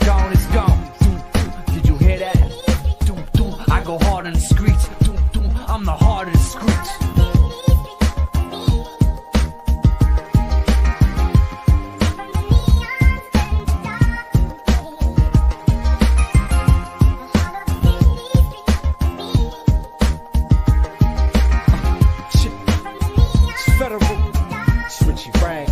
gone, it's gone. Did you hear that? I go hard in the streets. I'm the heart of the streets.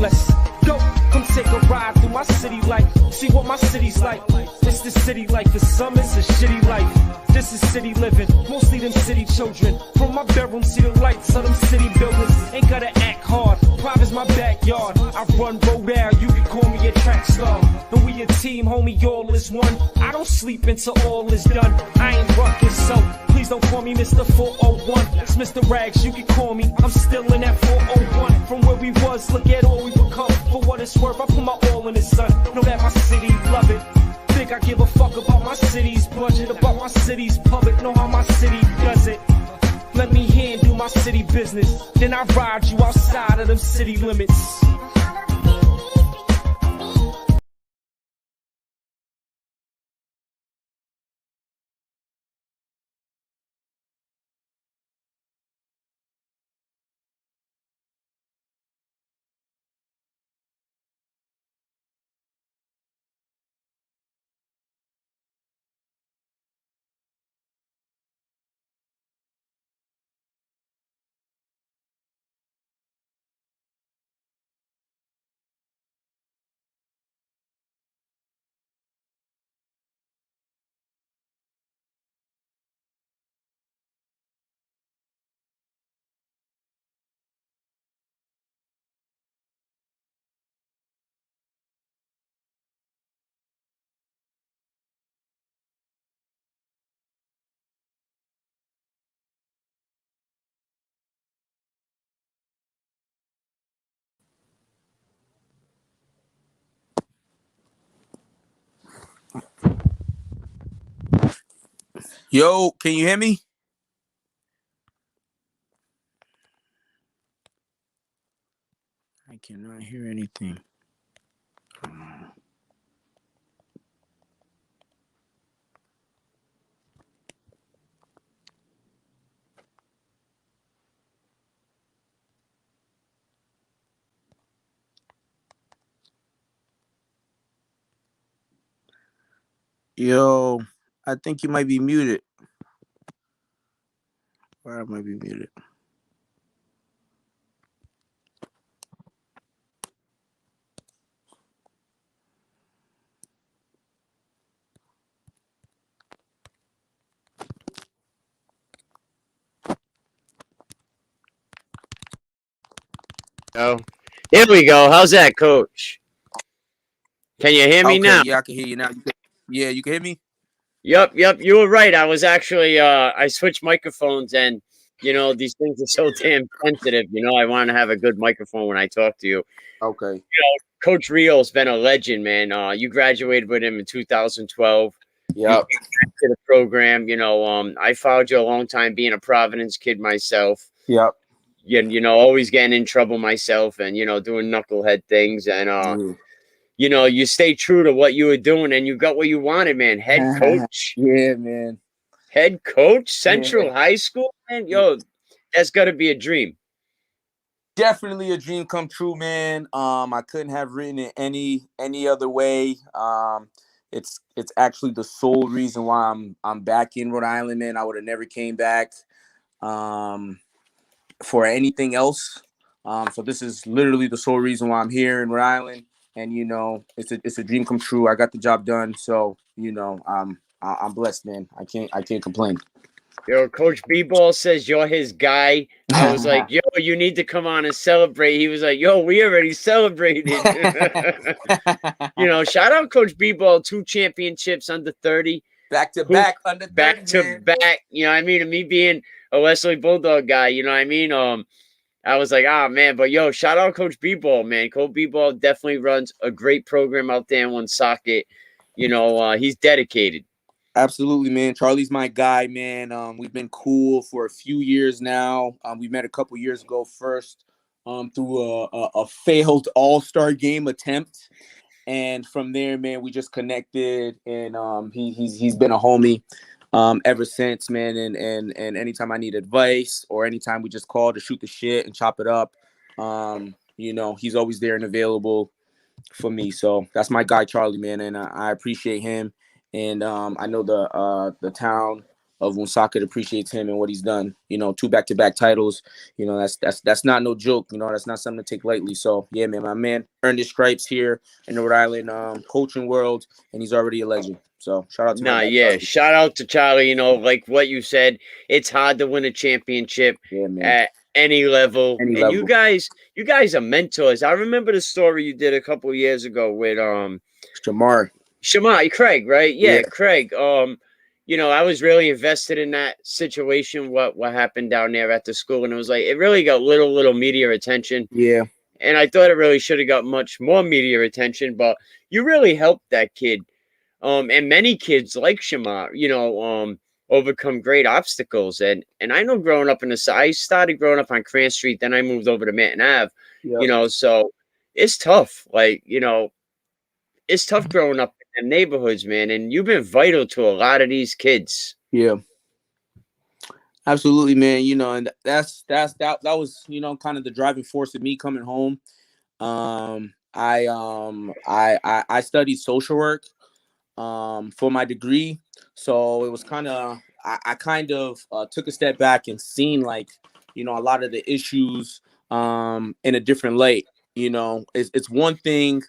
Let's go, come take a ride through my city life. See what my city's like. It's the city life. For some it's a shitty life. This is city living, mostly them city children. From my bedroom see the lights of them city buildings. Ain't gotta act hard, private's my backyard. I run road out, you can call me a track star. And we a team, homie, all is one. I don't sleep until all is done. I ain't ruckus, so please don't call me Mr. 401. It's Mr. Rags, you can call me. I'm still in that 401. From where we was, look at all we become. For what it's worth, I put my all in the sun. Know that my city love it. Think I give a fuck about my city's budget, about my city's public. Know how my city does it. Let me handle my city business. Then I ride you outside of them city limits. Yo, can you hear me? I cannot hear anything. Yo, I think you might be muted. Or I might be muted. Oh, here we go. How's that, Coach? Can you hear me now? Yeah, I can hear you now. Yeah, you can hear me? Yep. You were right. I was actually I switched microphones, and these things are so damn sensitive. I want to have a good microphone when I talk to you. Okay. Coach Rio's been a legend, man. You graduated with him in 2012. Yep. You came to the program. I followed you a long time, being a Providence kid myself. Yep. Always getting in trouble myself, and doing knucklehead things, and you stay true to what you were doing, and you got what you wanted, man. Head coach. Yeah, man. Head coach, Central High School, man. Yo, that's got to be a dream. Definitely a dream come true, man. I couldn't have written it any other way. It's actually the sole reason why I'm back in Rhode Island, man. I would have never came back for anything else. So this is literally the sole reason why I'm here in Rhode Island. And it's a dream come true. I got the job done, so I'm blessed, man. I can't complain. Yo, Coach B-Ball says you're his guy. I was like, yo, you need to come on and celebrate. He was like, yo, we already celebrated. Shout out Coach B-Ball, 2 championships under 30. Back to back under 30. Back to back. And me being a Wesley Bulldog guy, I was like, man, but yo, shout out Coach B-Ball, man. Coach B-Ball definitely runs a great program out there in Woonsocket. He's dedicated. Absolutely, man. Charlie's my guy, man. We've been cool for a few years now. We met a couple years ago first through a failed all-star game attempt. And from there, man, we just connected, and he's been a homie ever since, man. And anytime I need advice or anytime we just call to shoot the shit and chop it up, he's always there and available for me. So that's my guy Charlie, man, and I appreciate him, and I know the town of Woonsocket appreciates him and what he's done. 2 back-to-back titles. That's not no joke. That's not something to take lightly. So yeah, man, my man earned his stripes here in the Rhode Island coaching world, and he's already a legend. So shout out to my Nah, guy yeah. Charlie. Shout out to Charlie. Like what you said, it's hard to win a championship Yeah, man. at any level. Any And level. you guys are mentors. I remember the story you did a couple years ago with Shamar. Craig, right? Yeah. Yeah, Craig. I was really invested in that situation, what happened down there at the school, and it was like it really got little media attention. Yeah. And I thought it really should have got much more media attention, but you really helped that kid. And many kids like Shamar, overcome great obstacles. And I know growing up I started growing up on Cran Street, then I moved over to Manton Ave, Yep. so it's tough. It's tough growing up in them neighborhoods, man. And you've been vital to a lot of these kids. Yeah. Absolutely, man. And that was, kind of the driving force of me coming home. I studied social work for my degree, so it was kind of I kind of took a step back and seen like a lot of the issues in a different light. It's one thing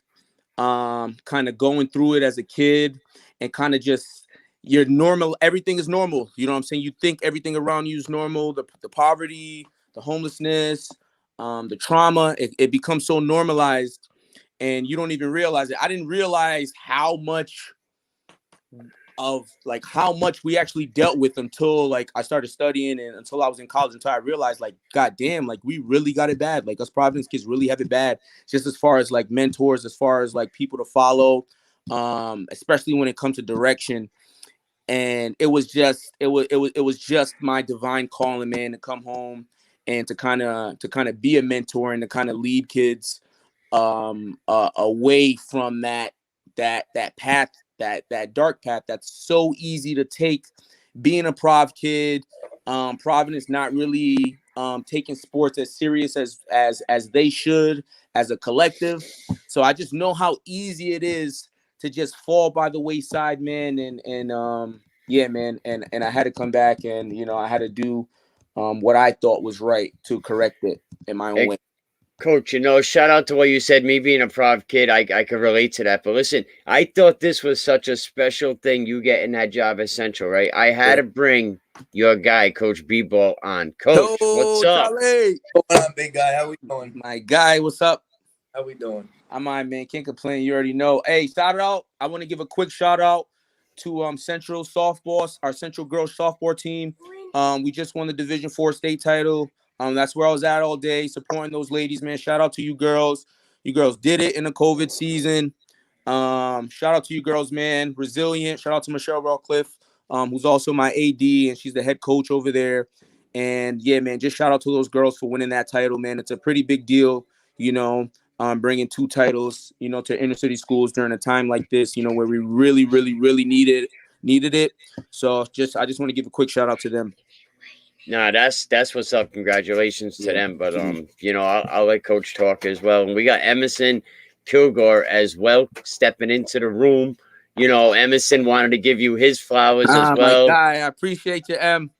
kind of going through it as a kid and kind of just you're normal, everything is normal, you know what I'm saying? You think everything around you is normal, the poverty, the homelessness, the trauma, it becomes so normalized and you don't even realize it. I didn't realize how much we actually dealt with until like I started studying and until I was in college, until I realized like, God damn, like we really got it bad. Like us Providence kids really have it bad, just as far as like mentors, as far as like people to follow, especially when it comes to direction. And it was just my divine calling, man, to come home and to kind of be a mentor and to kind of lead kids away from that path, that dark path that's so easy to take. Being a Prov kid, Providence not really taking sports as serious as they should as a collective. So I just know how easy it is to just fall by the wayside, man. And yeah, man. And I had to come back and I had to do what I thought was right to correct it in my own way. Coach, shout out to what you said. Me being a Prov kid, I could relate to that. But listen, I thought this was such a special thing, you getting that job at Central, right? I had to bring your guy, Coach B-Ball, on. Coach, what's up? Charlie. What's up, big guy? How we doing? My guy, what's up? How we doing? I'm on, man. Can't complain. You already know. Hey, shout out. I want to give a quick shout out to Central softball, our Central girls softball team. We just won the Division 4 state title. That's where I was at all day, supporting those ladies, man. Shout out to you girls. You girls did it in the COVID season. Shout out to you girls, man. Resilient. Shout out to Michelle Rawcliffe, who's also my AD, and she's the head coach over there. And yeah, man, just shout out to those girls for winning that title, man. It's a pretty big deal, bringing 2 titles, to inner city schools during a time like this, where we really, really, really needed it. So I just want to give a quick shout out to them. Nah, that's what's up. Congratulations to them. But I'll let Coach talk as well. And we got Emerson Kilgore as well stepping into the room. Emerson wanted to give you his flowers as well. My guy, I appreciate you, Em.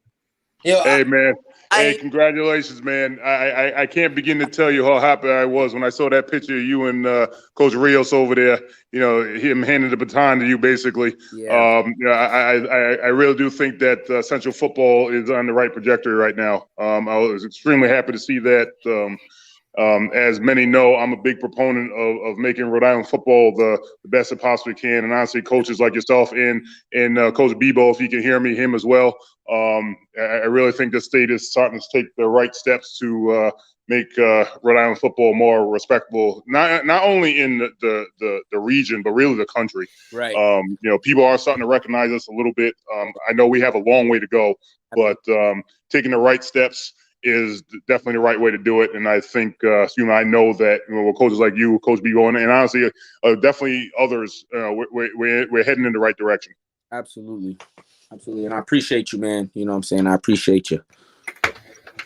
Hey, man. Hey, congratulations, man. I can't begin to tell you how happy I was when I saw that picture of you and Coach Rios over there, him handing the baton to you, basically. Yeah. I really do think that Central football is on the right trajectory right now. I was extremely happy to see that. As many know, I'm a big proponent of making Rhode Island football the best it possibly can. And honestly, coaches like yourself and Coach Bebo, if you can hear me, him as well. I really think the state is starting to take the right steps to make Rhode Island football more respectable, not only in the region, but really the country. Right. People are starting to recognize us a little bit. I know we have a long way to go, but taking the right steps is definitely the right way to do it. And I think, I know that with coaches like you, Coach B, going, and honestly, definitely others, we're heading in the right direction. Absolutely. Absolutely. And I appreciate you, man. You know what I'm saying? I appreciate you.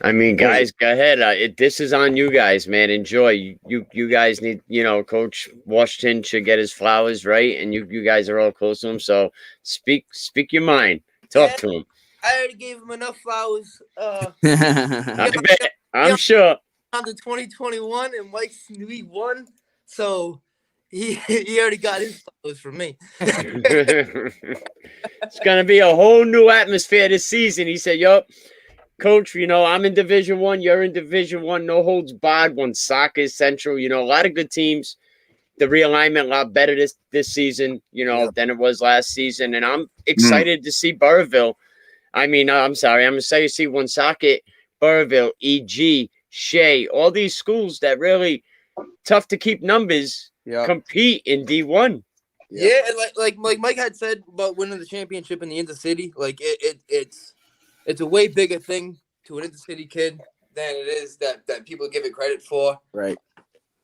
I mean, guys, go ahead. This is on you guys, man. Enjoy. You guys need, Coach Washington should get his flowers, right? And you guys are all close to him. So speak your mind. Talk to him. I already gave him enough flowers. I bet. I'm sure. On the 2021 and Mike's week 1, so he already got his flowers from me. It's gonna be a whole new atmosphere this season. He said, "Yup, Coach. I'm in Division 1. You're in Division 1. No holds barred. Woonsocket Central. A lot of good teams. The realignment a lot better this season. Than it was last season. And I'm excited to see Burrville. I'm sorry. I'm excited to see Woonsocket, Burrville, EG, Shea, all these schools that really tough to keep numbers compete in D1. Yeah, and like Mike had said about winning the championship in the intercity, like it's a way bigger thing to an intercity kid than it is that people give it credit for. Right.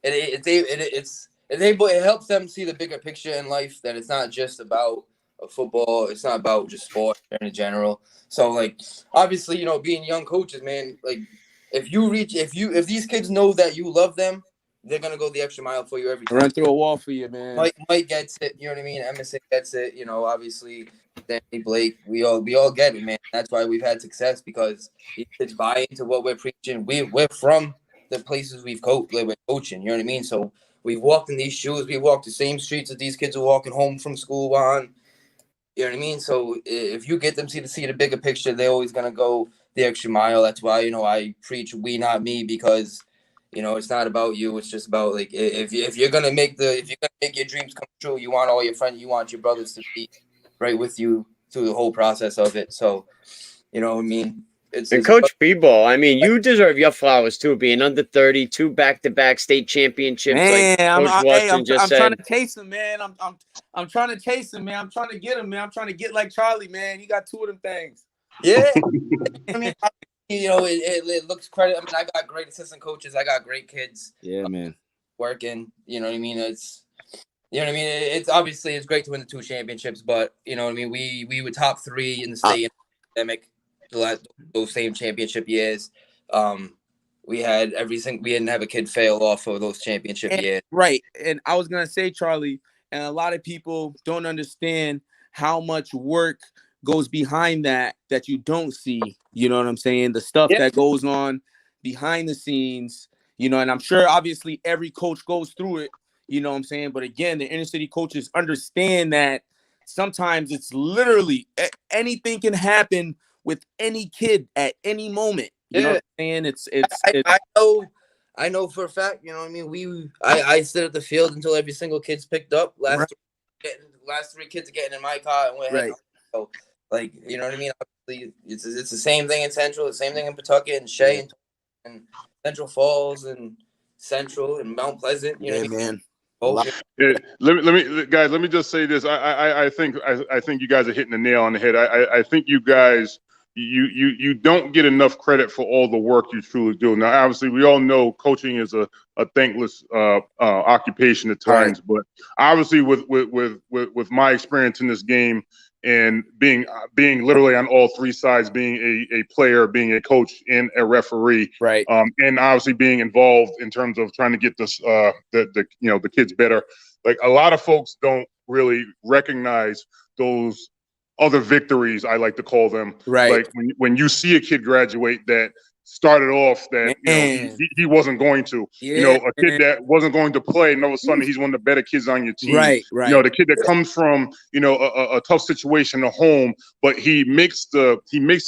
And it helps them see the bigger picture in life, that it's not just about football, it's not about just sport in general. So like obviously, being young coaches, man, like if these kids know that you love them, they're gonna go the extra mile for you every time. Run through a wall for you, man. Mike gets it, you know what I mean? MSA gets it, obviously Danny Blake, we all get it, man. That's why we've had success, because these kids buy into what we're preaching. We're from the places we're coaching, you know what I mean? So we've walked in these shoes, we walked the same streets that these kids are walking home from school on. You know what I mean? So if you get them to see the bigger picture, they're always gonna go the extra mile. That's why I preach "we, not me," because it's not about you. It's just about, like, if you're gonna make your dreams come true, you want all your friends, you want your brothers to be right with you through the whole process of it. So, what I mean? And Coach B-Ball, you deserve your flowers too, being under 30, 2 back-to-back state championships. Man, like Coach Watson just said. I'm trying to chase him, man. I'm trying to chase him, man. I'm trying to get him, man. I'm trying to get like Charlie, man. He got 2 of them things. Yeah. It looks credit. I got great assistant coaches. I got great kids. Yeah, man. Working. You know what I mean? It's obviously it's great to win the 2 championships, but we were top 3 in the state academic those same championship years. We had everything. We didn't have a kid fail off of those championship years. Right. And I was gonna say, Charlie, and a lot of people don't understand how much work goes behind that you don't see. You know what I'm saying? The stuff that goes on behind the scenes, and I'm sure obviously every coach goes through it, you know what I'm saying? But again, the inner city coaches understand that sometimes it's literally anything can happen with any kid at any moment. You know what I'm saying? I know for a fact, I sit at the field until every single kid's picked up. Last 3 kids are getting in my car and we're heading. So, like, you know what I mean? Obviously, it's the same thing in Central, the same thing in Pawtucket and Shea and Central Falls and Central and Mount Pleasant. You know what I mean? Man. Let me just say this. I think you guys are hitting the nail on the head. I think you guys you don't get enough credit for all the work you truly do. Now, obviously, we all know coaching is a thankless occupation at times, but obviously with my experience in this game and being literally on all 3 sides, being a player, being a coach, and a referee, right, and obviously being involved in terms of trying to get this the kids better. Like, a lot of folks don't really recognize those other victories, I like to call them. Right. Like when you see a kid graduate that started off that he wasn't going to, a kid that wasn't going to play, and all of a sudden he's one of the better kids on your team. Right. The kid that comes from a tough situation at home, but he makes the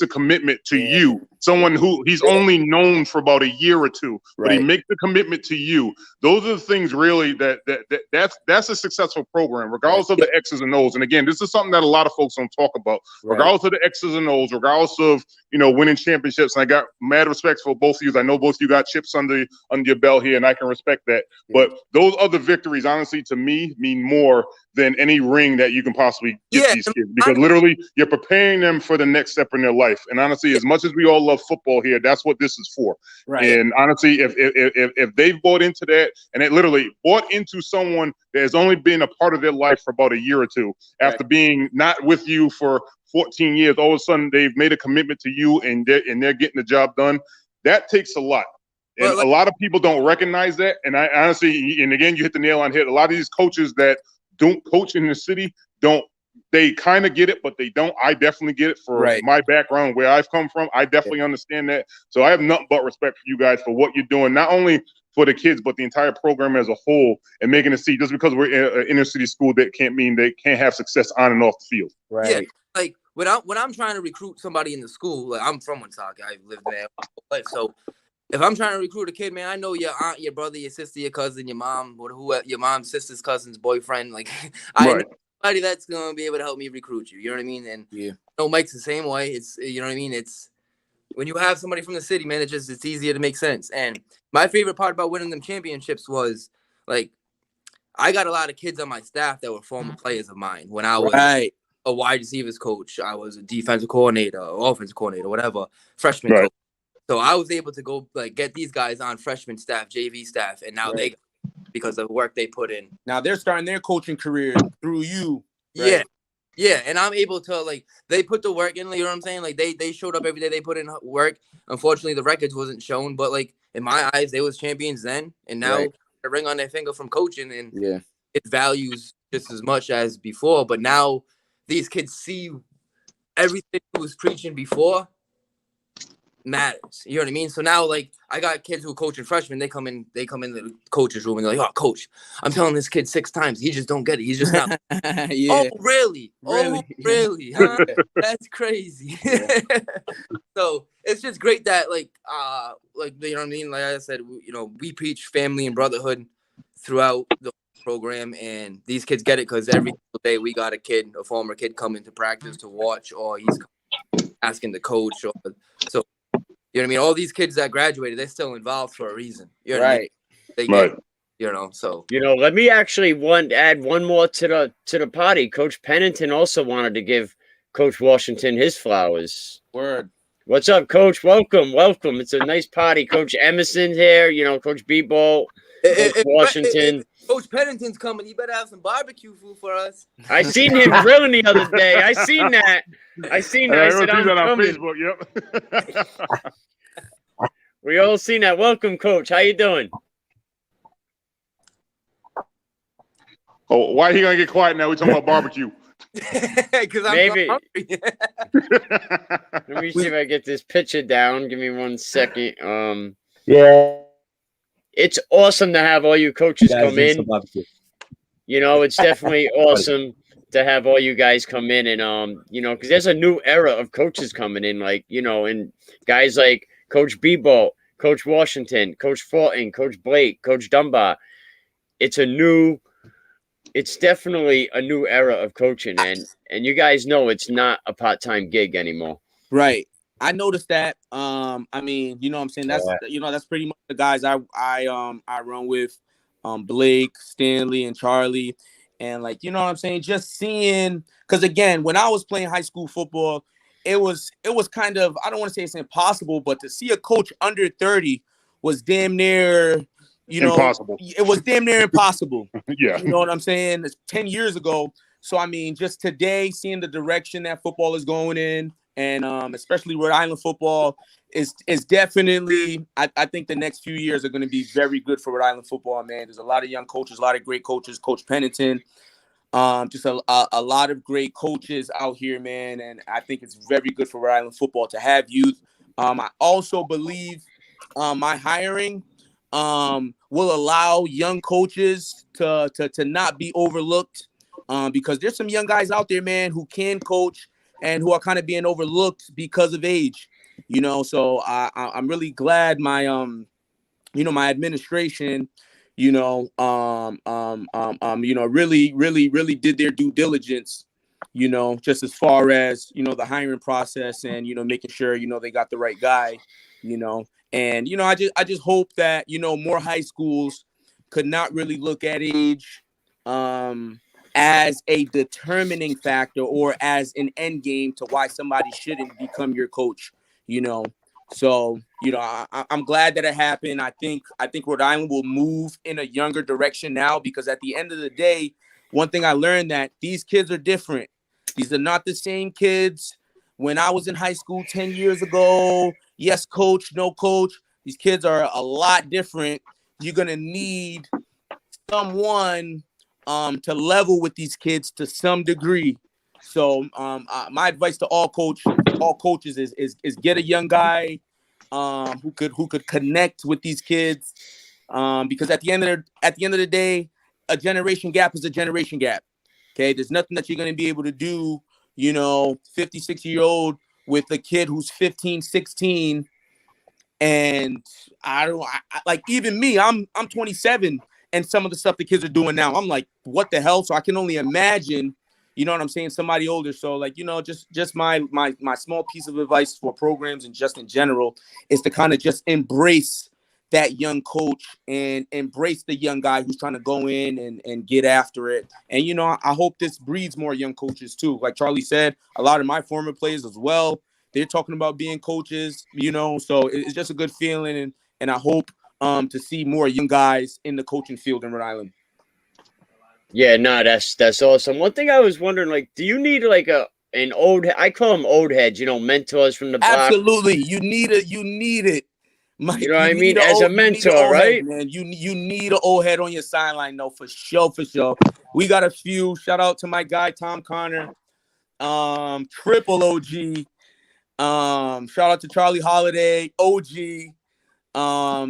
commitment to you. Someone who he's only known for about a year or 2, but he makes the commitment to you. Those are the things really that's a successful program, regardless of the X's and O's. And again, this is something that a lot of folks don't talk about. Regardless of the X's and O's, regardless of winning championships. And I got mad respect for both of you. I know both of you got chips under your belt here, and I can respect that. But those other victories, honestly, to me, mean more than any ring that you can possibly get these kids, because literally you're preparing them for the next step in their life. And honestly, as much as we all love love football here. That's what this is for. Right. And honestly, if they've bought into that, and it literally bought into someone that has only been a part of their life for about a year or two, after being not with you for 14 years, all of a sudden they've made a commitment to you, and they're getting the job done. That takes a lot. And a lot of people don't recognize that. And I honestly, and again, you hit the nail on the head. A lot of these coaches that don't coach in the city they kind of get it, but they don't. I definitely get it for my background, where I've come from. I definitely understand that. So I have nothing but respect for you guys for what you're doing, not only for the kids, but the entire program as a whole, and making it see just because we're in an inner city school, that can't mean they can't have success on and off the field. Right. Yeah. Like when I'm trying to recruit somebody in the school, like I'm from Woonsocket, I've lived there my whole life. So if I'm trying to recruit a kid, man, I know your aunt, your brother, your sister, your cousin, your mom, or who, your mom's sister's cousin's boyfriend. Like I know somebody that's gonna be able to help me recruit you. You know what I mean? And Mike's the same way. It's, you know what I mean? It's when you have somebody from the city, man, it's easier to make sense. And my favorite part about winning them championships was, like, I got a lot of kids on my staff that were former players of mine. When I was a wide receivers coach, I was a defensive coordinator, offensive coordinator, whatever, freshman coach. So I was able to go get these guys on freshman staff, JV staff, and now they, because of the work they put in. Now they're starting their coaching career through you. Right? Yeah, and I'm able to, they put the work in, you know what I'm saying? Like, they showed up every day, they put in work. Unfortunately, the records wasn't shown, but, in my eyes, they was champions then, and now a ring on their finger from coaching, and it values just as much as before. But now these kids see everything he was preaching before matters. You know what I mean? So now, I got kids who are coaching freshmen. They come in the coach's room and they're like, "Oh, coach, I'm telling this kid 6 times. He just don't get it. He's just not." Oh, really? Oh, really? Huh? That's crazy. So it's just great that, you know what I mean? Like I said, we preach family and brotherhood throughout the program, and these kids get it because every day we got a former kid coming to practice to watch, or he's asking the coach, or so. You know what I mean? All these kids that graduated, they're still involved for a reason. You know what I mean? They get, so. Let me actually add one more to the party. Coach Pennington also wanted to give Coach Washington his flowers. Word. What's up, Coach? Welcome. It's a nice party. Coach Emerson here, Coach B-Ball, Coach Washington. Coach Pennington's coming. You better have some barbecue food for us. I seen him grilling the other day. I seen that. I said, that on Facebook. Yep. We all seen that. Welcome, Coach. How you doing? Oh, why are he gonna get quiet now? We're talking about barbecue. Because I'm maybe. hungry. Let me see if I get this picture down. Give me 1 second. It's awesome to have all you coaches come in. It's definitely awesome to have all you guys come in, and because there's a new era of coaches coming in, and guys like Coach Bebo, Coach Washington, Coach Fulton, Coach Blake, Coach Dunbar. It's definitely a new era of coaching, and you guys know it's not a part-time gig anymore. Right. I noticed that. I mean, you know what I'm saying? That's pretty much the guys I run with, Blake, Stanley, and Charlie. And you know what I'm saying? Just seeing, because again, when I was playing high school football, it was kind of, I don't want to say it's impossible, but to see a coach under 30 was damn near, impossible. It was damn near impossible. Yeah. You know what I'm saying? It's 10 years ago. So, I mean, just today, seeing the direction that football is going in, and especially Rhode Island football is definitely, I think the next few years are going to be very good for Rhode Island football, man. There's a lot of young coaches, a lot of great coaches, Coach Pennington, just a lot of great coaches out here, man. And I think it's very good for Rhode Island football to have youth. I also believe my hiring will allow young coaches to not be overlooked, because there's some young guys out there, man, who can coach and who are kind of being overlooked because of age, So I'm really glad my my administration, really did their due diligence, just as far as the hiring process and making sure they got the right guy, and I just hope that more high schools could not really look at age as a determining factor or as an end game to why somebody shouldn't become your coach. So, I'm glad that it happened. I think Rhode Island will move in a younger direction now, because at the end of the day, one thing I learned, that these kids are different. These are not the same kids when I was in high school 10 years ago. Yes, coach, no coach. These kids are a lot different. You're going to need someone to level with these kids to some degree. So my advice to all coaches is get a young guy who could connect with these kids, because at the end of the day, a generation gap is a generation gap. Okay, there's nothing that you're going to be able to do, 50, 60-year-old with a kid who's 15, 16. And like, even me, I'm 27, and some of the stuff the kids are doing now, I'm like, what the hell? So I can only imagine, you know what I'm saying, somebody older. So, like, just my small piece of advice for programs and just in general is to kind of just embrace that young coach and embrace the young guy who's trying to go in and get after it. And, I hope this breeds more young coaches too. Like Charlie said, a lot of my former players as well, they're talking about being coaches, so it's just a good feeling. And I hope to see more young guys in the coaching field in Rhode Island. Yeah, no, that's awesome. One thing I was wondering, like, do you need like an old, I call them old heads, mentors from the block? Absolutely. You need it. Mike, you know what I mean? As a mentor, right? Head, man. You need an old head on your sideline, though, for sure. We got a few. Shout out to my guy Tom Connor, triple OG. Shout out to Charlie Holiday, OG.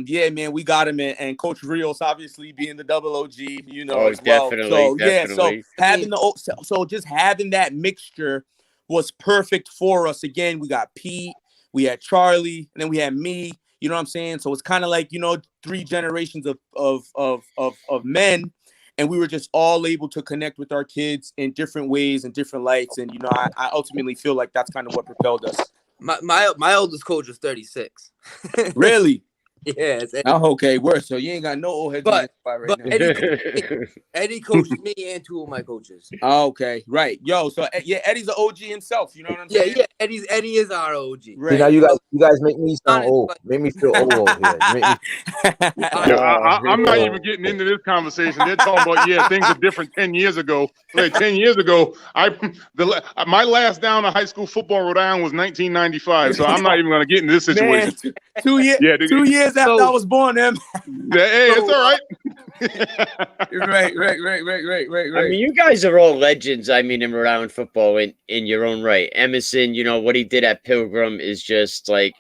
Yeah, man, we got him, and Coach Rios obviously being the double OG, as well. Definitely. So just having that mixture was perfect for us. Again, we got Pete, we had Charlie, and then we had me. You know what I'm saying? So it's kind of like, 3 generations of men, and we were just all able to connect with our kids in different ways and different lights. And I ultimately feel like that's kind of what propelled us. My oldest coach was 36. Really? Yeah. Oh, okay. Worse. So you ain't got no old heads in this spot right now. Eddie coached me and 2 of my coaches. Okay, right. Yo, so yeah, Eddie's an OG himself. You know what I'm saying? Yeah. Eddie is our OG. Right. See, now you guys make me sound old. Make me feel old over here. I'm not even getting into this conversation. They're talking about, things are different 10 years ago. Like 10 years ago, my last down of high school football in Rhode Island was 1995. So I'm not even going to get into this situation. Man, 2 years. Yeah, 2 years after I was born, them. Hey, it's all right. Right. I mean, you guys are all legends. I mean, in Rhode Island football, in your own right. Emerson, what he did at Pilgrim is just like,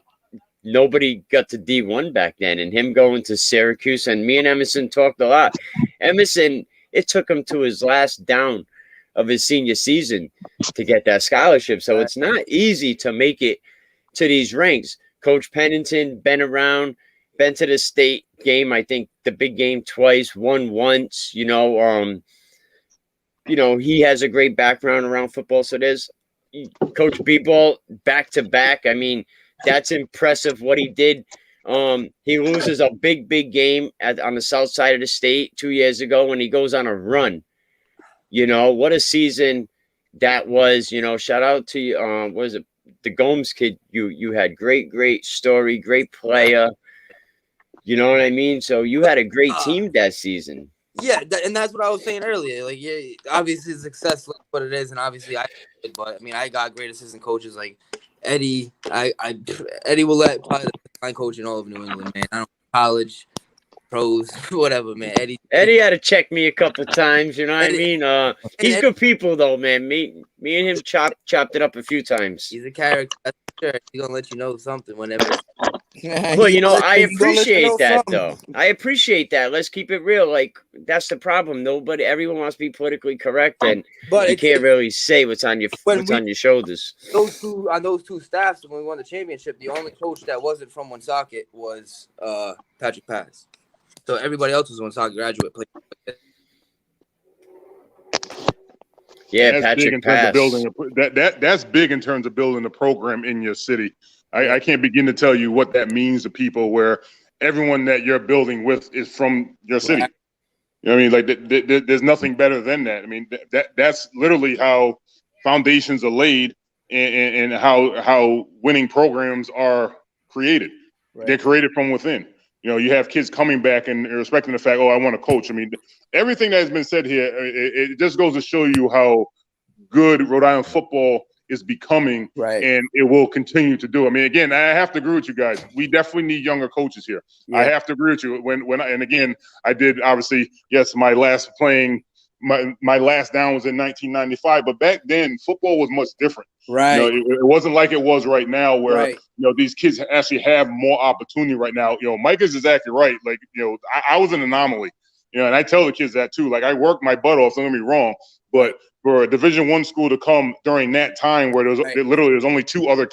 nobody got to D1 back then, and him going to Syracuse, and me and Emerson talked a lot. Emerson, it took him to his last down of his senior season to get that scholarship. So it's not easy to make it to these ranks. Coach Pennington been to the state game, I think the big game twice, won once, he has a great background around football. So there's Coach B-Ball back to back. I mean, that's impressive what he did. He loses a big game on the south side of the state 2 years ago, and he goes on a run. What a season that was. Shout out to you. What is it? The Gomes kid. You had great story, great player. You know what I mean? So you had a great team that season. Yeah, and that's what I was saying earlier. Like, obviously success is what it is, and obviously but I mean, I got great assistant coaches like Eddie. Eddie will let probably the line coach in all of New England, man. I don't college, pros, whatever, man. Eddie had to check me a couple times. You know what I mean? He's good people though, man. Me and him chopped it up a few times. He's a character. That's for sure. He's gonna let you know something whenever. Well, I appreciate that though. I appreciate that. Let's keep it real. Like, that's the problem. Everyone wants to be politically correct, and you can't really say what's on your shoulders. Those two staffs, when we won the championship, the only coach that wasn't from Woonsocket was Patrick Pass. So everybody else was Woonsocket graduate. Yeah, that's Patrick big in Pass. Terms of building that's big in terms of building a program in your city. I can't begin to tell you what that means to people where everyone that you're building with is from your city. Right. You know what I mean? Like there's nothing better than that. I mean, that's literally how foundations are laid and how winning programs are created. Right. They're created from within. You know, you have kids coming back and respecting the fact, oh, I want to coach. I mean, everything that has been said here, it just goes to show you how good Rhode Island football is becoming, Right. and it will continue to do. I mean, again, I have to agree with you guys. We definitely need younger coaches here. Yeah. I have to agree with you. And again, I did obviously, yes, my last down was in 1995, but back then football was much different. Right. You know, it wasn't like it was right now, where Right. you know these kids actually have more opportunity right now. You know, Mike is exactly right. Like, you know, I was an anomaly. You know, and I tell the kids that too. Like, I worked my butt off. Don't get me wrong, but for a Division I school to come during that time where there's only two other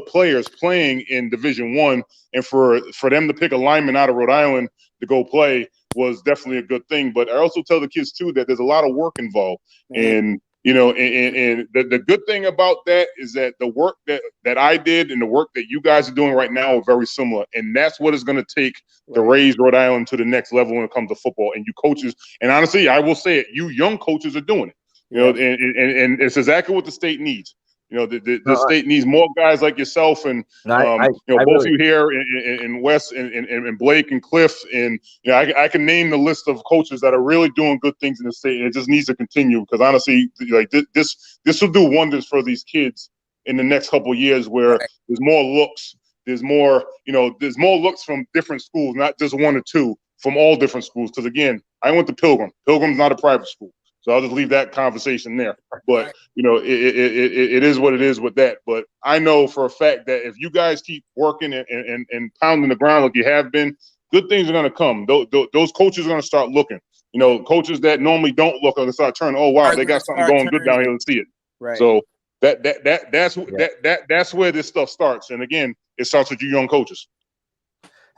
players playing in Division I, and for them to pick a lineman out of Rhode Island to go play was definitely a good thing. But I also tell the kids too that there's a lot of work involved, and you know, and the good thing about that is that the work that I did and the work that you guys are doing right now are very similar, and that's what it's going to take to raise Rhode Island to the next level when it comes to football. And you coaches, and honestly, I will say it, you young coaches are doing it. You know, and it's exactly what the state needs. You know, the state needs more guys like yourself, and both of you here, and Wes, and Blake and Cliff, and you know, I can name the list of coaches that are really doing good things in the state, and it just needs to continue, because honestly, like this will do wonders for these kids in the next couple of years, where there's more looks, there's more looks from different schools, not just one or two, from all different schools. Because again, I went to Pilgrim. Pilgrim's not a private school. So I'll just leave that conversation there. But, you know, it is what it is with that. But I know for a fact that if you guys keep working and pounding the ground like you have been, good things are going to come. Those coaches are going to start looking. You know, coaches that normally don't look are going to start turning, oh, wow, they got something going good down here. Let's see it. Right. So that's where this stuff starts. And again, it starts with you young coaches.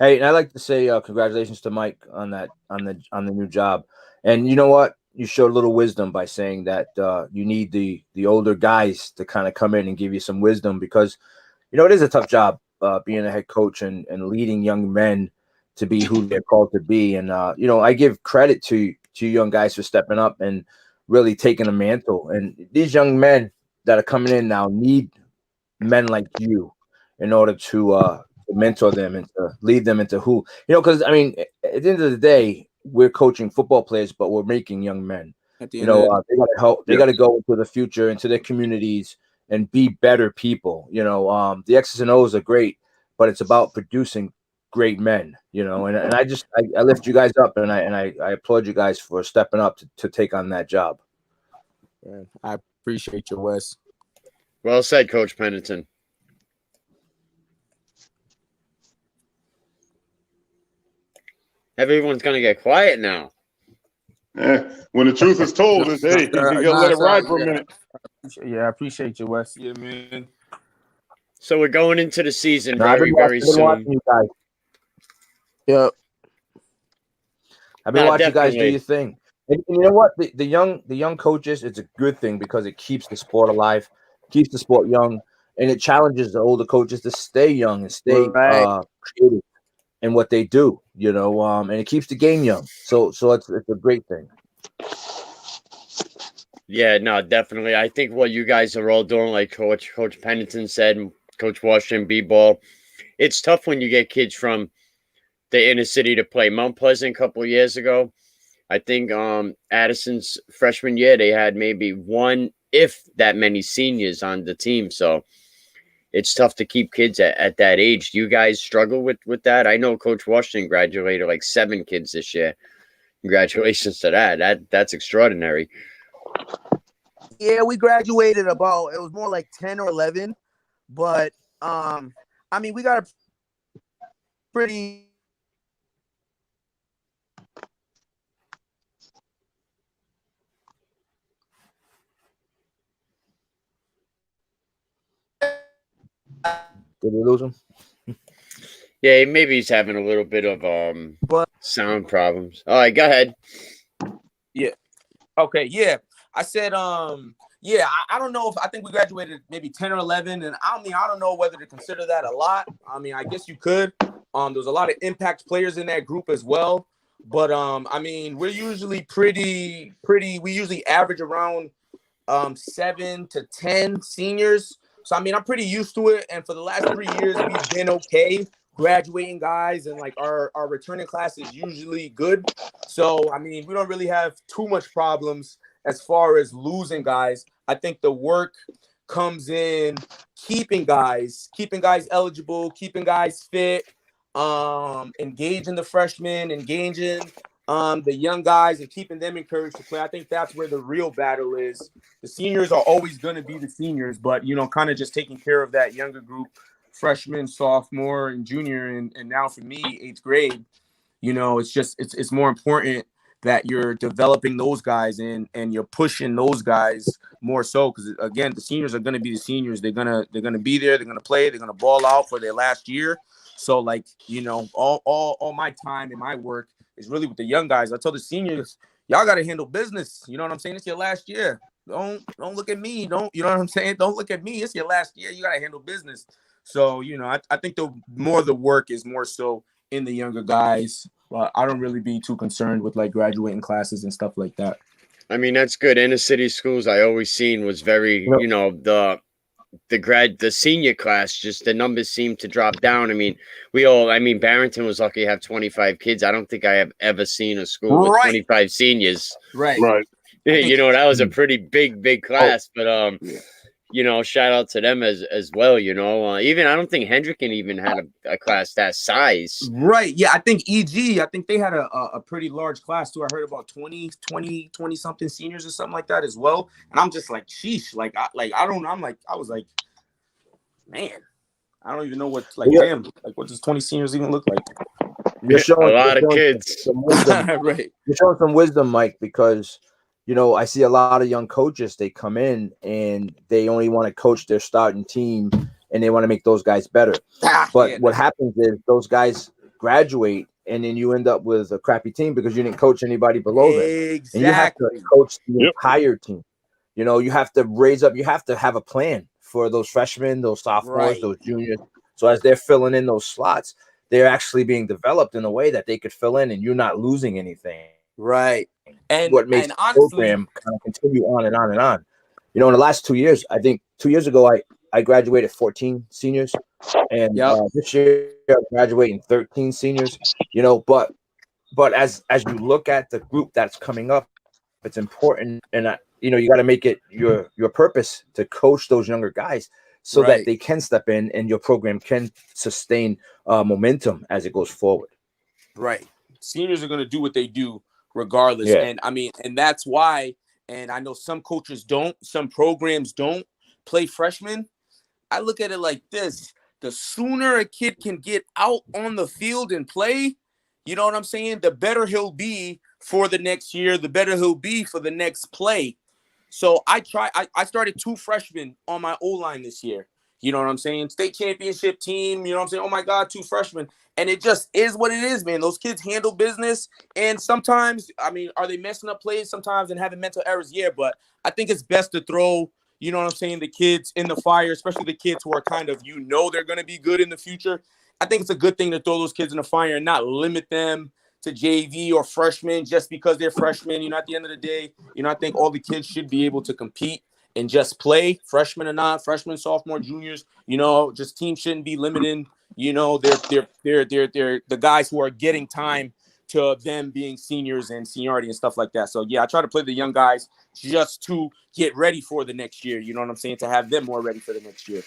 Hey, and I'd like to say congratulations to Mike on the new job. And you know what? You showed a little wisdom by saying that you need the older guys to kind of come in and give you some wisdom, because, you know, it is a tough job being a head coach and leading young men to be who they're called to be. And, you know, I give credit to young guys for stepping up and really taking a mantle. And these young men that are coming in now need men like you in order to mentor them and to lead them into who, you know, because, I mean, at the end of the day, we're coaching football players, but we're making young men. You know, they got to help. They got to go into the future, into their communities, and be better people. You know, the X's and O's are great, but it's about producing great men. You know, and I lift you guys up, and I applaud you guys for stepping up to take on that job. Yeah, I appreciate you, Wes. Well said, Coach Pennington. Everyone's gonna get quiet now. When the truth is told, it's hey, you gotta let it ride for a minute. Yeah, I appreciate you, Wes. Yeah, man. So we're going into the season I've very been soon. watching you guys. Yep. I've been watching you guys do your thing. And you know what? The young coaches, it's a good thing, because it keeps the sport alive, keeps the sport young, and it challenges the older coaches to stay young and stay creative in what they do, you know, and it keeps the game young. So it's a great thing. Yeah, no, definitely. I think what you guys are all doing, like Coach Pennington said, and Coach Washington B-Ball, it's tough when you get kids from the inner city to play. Mount Pleasant a couple of years ago, I think Addison's freshman year, they had maybe one, if that many, seniors on the team. So it's tough to keep kids at that age. Do you guys struggle with that? I know Coach Washington graduated like 7 kids this year. Congratulations to that. That's extraordinary. Yeah, we graduated it was more like 10 or 11. But, I mean, we got a pretty... Did we lose him? Yeah, maybe he's having a little bit of sound problems. All right, go ahead. Yeah. Okay. Yeah. I said, yeah, I don't know I think we graduated maybe 10 or 11. And I don't know whether to consider that a lot. I mean, I guess you could. There's a lot of impact players in that group as well. But, I mean, we're usually we usually average around 7 to 10 seniors. So I mean, I'm pretty used to it. And for the last 3 years, we've been okay graduating guys, and like our returning class is usually good. So I mean, we don't really have too much problems as far as losing guys. I think the work comes in keeping guys eligible, keeping guys fit, engaging the freshmen, engaging the young guys, and keeping them encouraged to play. I think that's where the real battle is. The seniors are always going to be the seniors, but kind of just taking care of that younger group, freshman, sophomore, and junior, and now for me, eighth grade. It's more important that you're developing those guys and you're pushing those guys more so, because again, the seniors are going to be the seniors. They're gonna be there. They're gonna play. They're gonna ball out for their last year. So all my time and my work is really with the young guys. I tell the seniors, y'all got to handle business. You know what I'm saying? It's your last year. Don't look at me. You know what I'm saying? Don't look at me. It's your last year. You got to handle business. So I think the more the work is more so in the younger guys. But I don't really be too concerned with like graduating classes and stuff like that. I mean, that's good. Inner city schools I always seen was very, the senior class, just the numbers seem to drop down. I mean, Barrington was lucky to have 25 kids. I don't think I have ever seen a school with 25 seniors. Right. That was a pretty big class, but shout out to them as well. Even I don't think Hendricken even had a class that size. Right. Yeah, I think I think they had a pretty large class too. I heard about 20 something seniors or something like that as well. And I'm just like, sheesh. I was like, man, I don't even know what damn, like what does 20 seniors even look like? You're showing a lot of kids. Right. You're showing some wisdom, Mike, because I see a lot of young coaches, they come in and they only want to coach their starting team and they want to make those guys better. But what happens is those guys graduate and then you end up with a crappy team because you didn't coach anybody below them. Exactly. And you have to coach the entire team. You have to raise up, you have to have a plan for those freshmen, those sophomores, those juniors. So as they're filling in those slots, they're actually being developed in a way that they could fill in and you're not losing anything. Right. And what makes the program kind of continue on and on and on. In the last 2 years, I think 2 years ago, I graduated 14 seniors, and this year I'm graduating 13 seniors. But as you look at the group that's coming up, it's important, and you got to make it your purpose to coach those younger guys so that they can step in and your program can sustain momentum as it goes forward. Right. Seniors are going to do what they do regardless. Yeah. And I mean, and that's why, and I know some coaches don't, some programs don't play freshmen. I look at it like this: the sooner a kid can get out on the field and play, you know what I'm saying, the better he'll be for the next year, the better he'll be for the next play. So I started 2 freshmen on my O-line this year. You know what I'm saying? State championship team, you know what I'm saying? Oh my God, 2 freshmen. And it just is what it is, man. Those kids handle business. And sometimes, I mean, are they messing up plays sometimes and having mental errors? Yeah, but I think it's best to throw, you know what I'm saying, the kids in the fire, especially the kids who are kind of, they're going to be good in the future. I think it's a good thing to throw those kids in the fire and not limit them to JV or freshmen just because they're freshmen. At the end of the day, I think all the kids should be able to compete and just play, freshmen or not, freshmen, sophomore, juniors. Just teams shouldn't be limiting. They're the guys who are getting time to them being seniors and seniority and stuff like that. So yeah, I try to play the young guys just to get ready for the next year. You know what I'm saying? To have them more ready for the next year.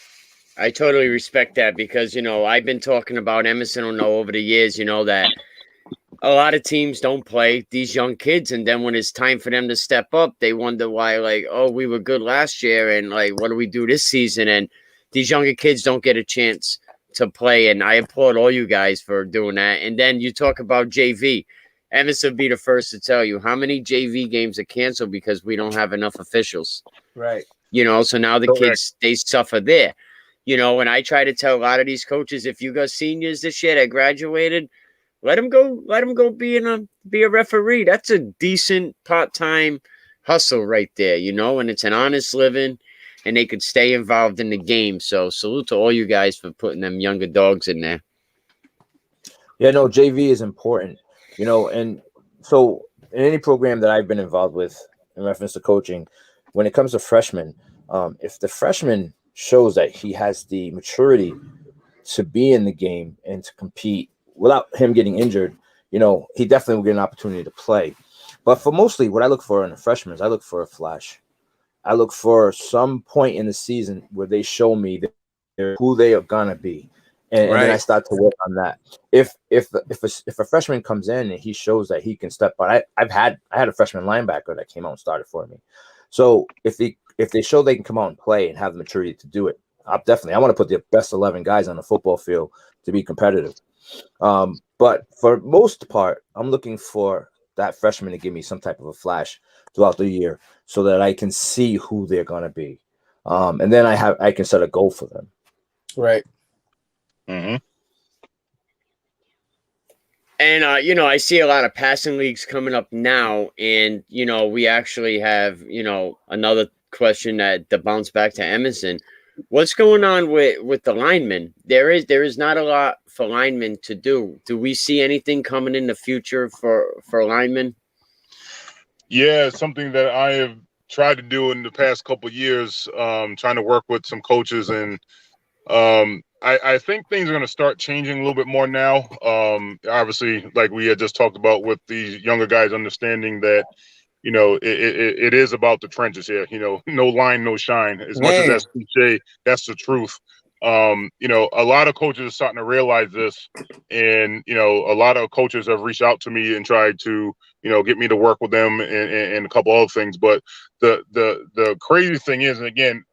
I totally respect that because, I've been talking about Emerson over the years, that a lot of teams don't play these young kids. And then when it's time for them to step up, they wonder why, we were good last year. And what do we do this season? And these younger kids don't get a chance to play. And I applaud all you guys for doing that. And then you talk about JV. Emerson will be the first to tell you how many JV games are canceled because we don't have enough officials. Right. So now the kids, they suffer there. And I try to tell a lot of these coaches, if you got seniors this year that graduated, let them go be a referee. That's a decent part-time hustle right there, and it's an honest living and they could stay involved in the game. So salute to all you guys for putting them younger dogs in there. Yeah, no, JV is important, and so in any program that I've been involved with in reference to coaching, when it comes to freshmen, if the freshman shows that he has the maturity to be in the game and to compete without him getting injured, he definitely will get an opportunity to play. But for mostly what I look for in the freshmen is I look for a flash. I look for some point in the season where they show me that they're who they are gonna be, and then I Right. start to work on that. If a freshman comes in and he shows that he can step on, I had a freshman linebacker that came out and started for me. So if they show they can come out and play and have the maturity to do it, I want to put the best 11 guys on the football field to be competitive. But for most part, I'm looking for that freshman to give me some type of a flash throughout the year so that I can see who they're going to be. And then I can set a goal for them. Right. Mm-hmm. And I see a lot of passing leagues coming up now, and we actually have another question that bounce back to Emerson. What's going on with the linemen? There is not a lot for linemen to do. Do we see anything coming in the future for linemen? Yeah, it's something that I have tried to do in the past couple of years, trying to work with some coaches, and I think things are going to start changing a little bit more now. Obviously, like we had just talked about with these younger guys understanding that, it is about the trenches here. No line, no shine. As much as that's cliche, that's the truth. A lot of coaches are starting to realize this, and a lot of coaches have reached out to me and tried to get me to work with them and a couple other things. But the crazy thing is, and again,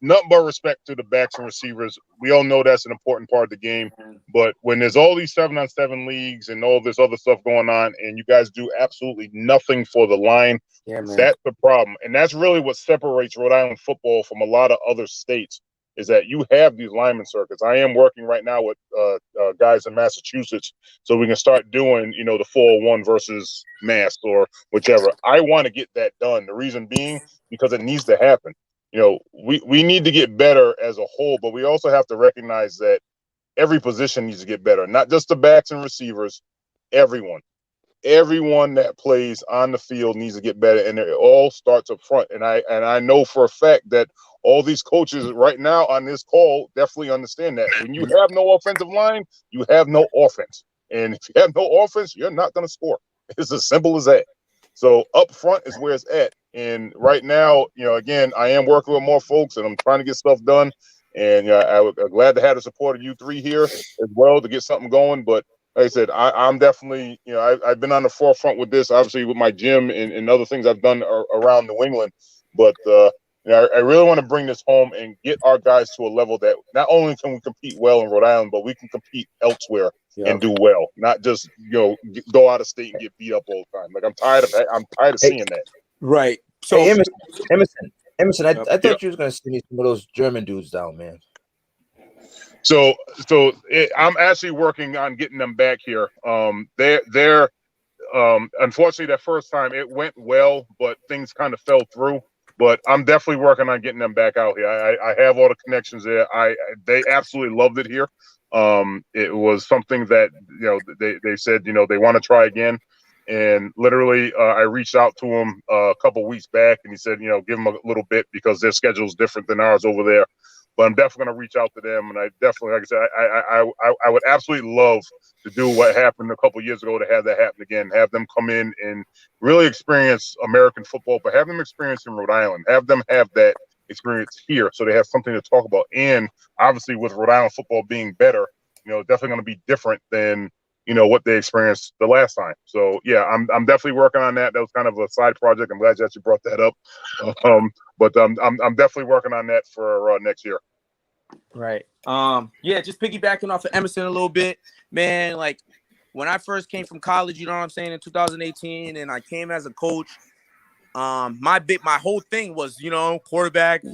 nothing but respect to the backs and receivers. We all know that's an important part of the game. But when there's all these 7-on-7 leagues and all this other stuff going on, and you guys do absolutely nothing for the line, that's the problem. And that's really what separates Rhode Island football from a lot of other states, is that you have these lineman circuits. I am working right now with guys in Massachusetts so we can start doing, the 401 versus Mass or whichever. I want to get that done. The reason being because it needs to happen. We need to get better as a whole, but we also have to recognize that every position needs to get better, not just the backs and receivers, everyone. Everyone that plays on the field needs to get better, and it all starts up front. And I know for a fact that all these coaches right now on this call definitely understand that. When you have no offensive line, you have no offense. And if you have no offense, you're not going to score. It's as simple as that. So up front is where it's at. And right now, again, I am working with more folks, and I'm trying to get stuff done. And I'm glad to have the support of you three here as well to get something going. But like I said, I'm definitely, I've been on the forefront with this, obviously with my gym and other things I've done around New England. But I really want to bring this home and get our guys to a level that not only can we compete well in Rhode Island, but we can compete elsewhere and do well, not just go out of state and get beat up all the time. Like I'm tired of seeing that. Right. So Hey, Emerson, I thought you was gonna send me some of those German dudes down, man. So I'm actually working on getting them back here. They're unfortunately that first time it went well, but things kind of fell through. But I'm definitely working on getting them back out here. I have all the connections there. They absolutely loved it here. It was something that they said they want to try again. And literally, I reached out to him a couple weeks back, and he said, give them a little bit because their schedule is different than ours over there. But I'm definitely going to reach out to them, and I definitely, like I said, I would absolutely love to do what happened a couple years ago to have that happen again. Have them come in and really experience American football, but have them experience in Rhode Island. Have them have that experience here, so they have something to talk about. And obviously, with Rhode Island football being better, definitely going to be different than what they experienced the last time. So yeah, I'm definitely working on that. That was kind of a side project. I'm glad that you brought that up. But I'm definitely working on that for next year. Right. Yeah, just piggybacking off of Emerson a little bit, man. Like when I first came from college, in 2018, and I came as a coach. My whole thing was, quarterback,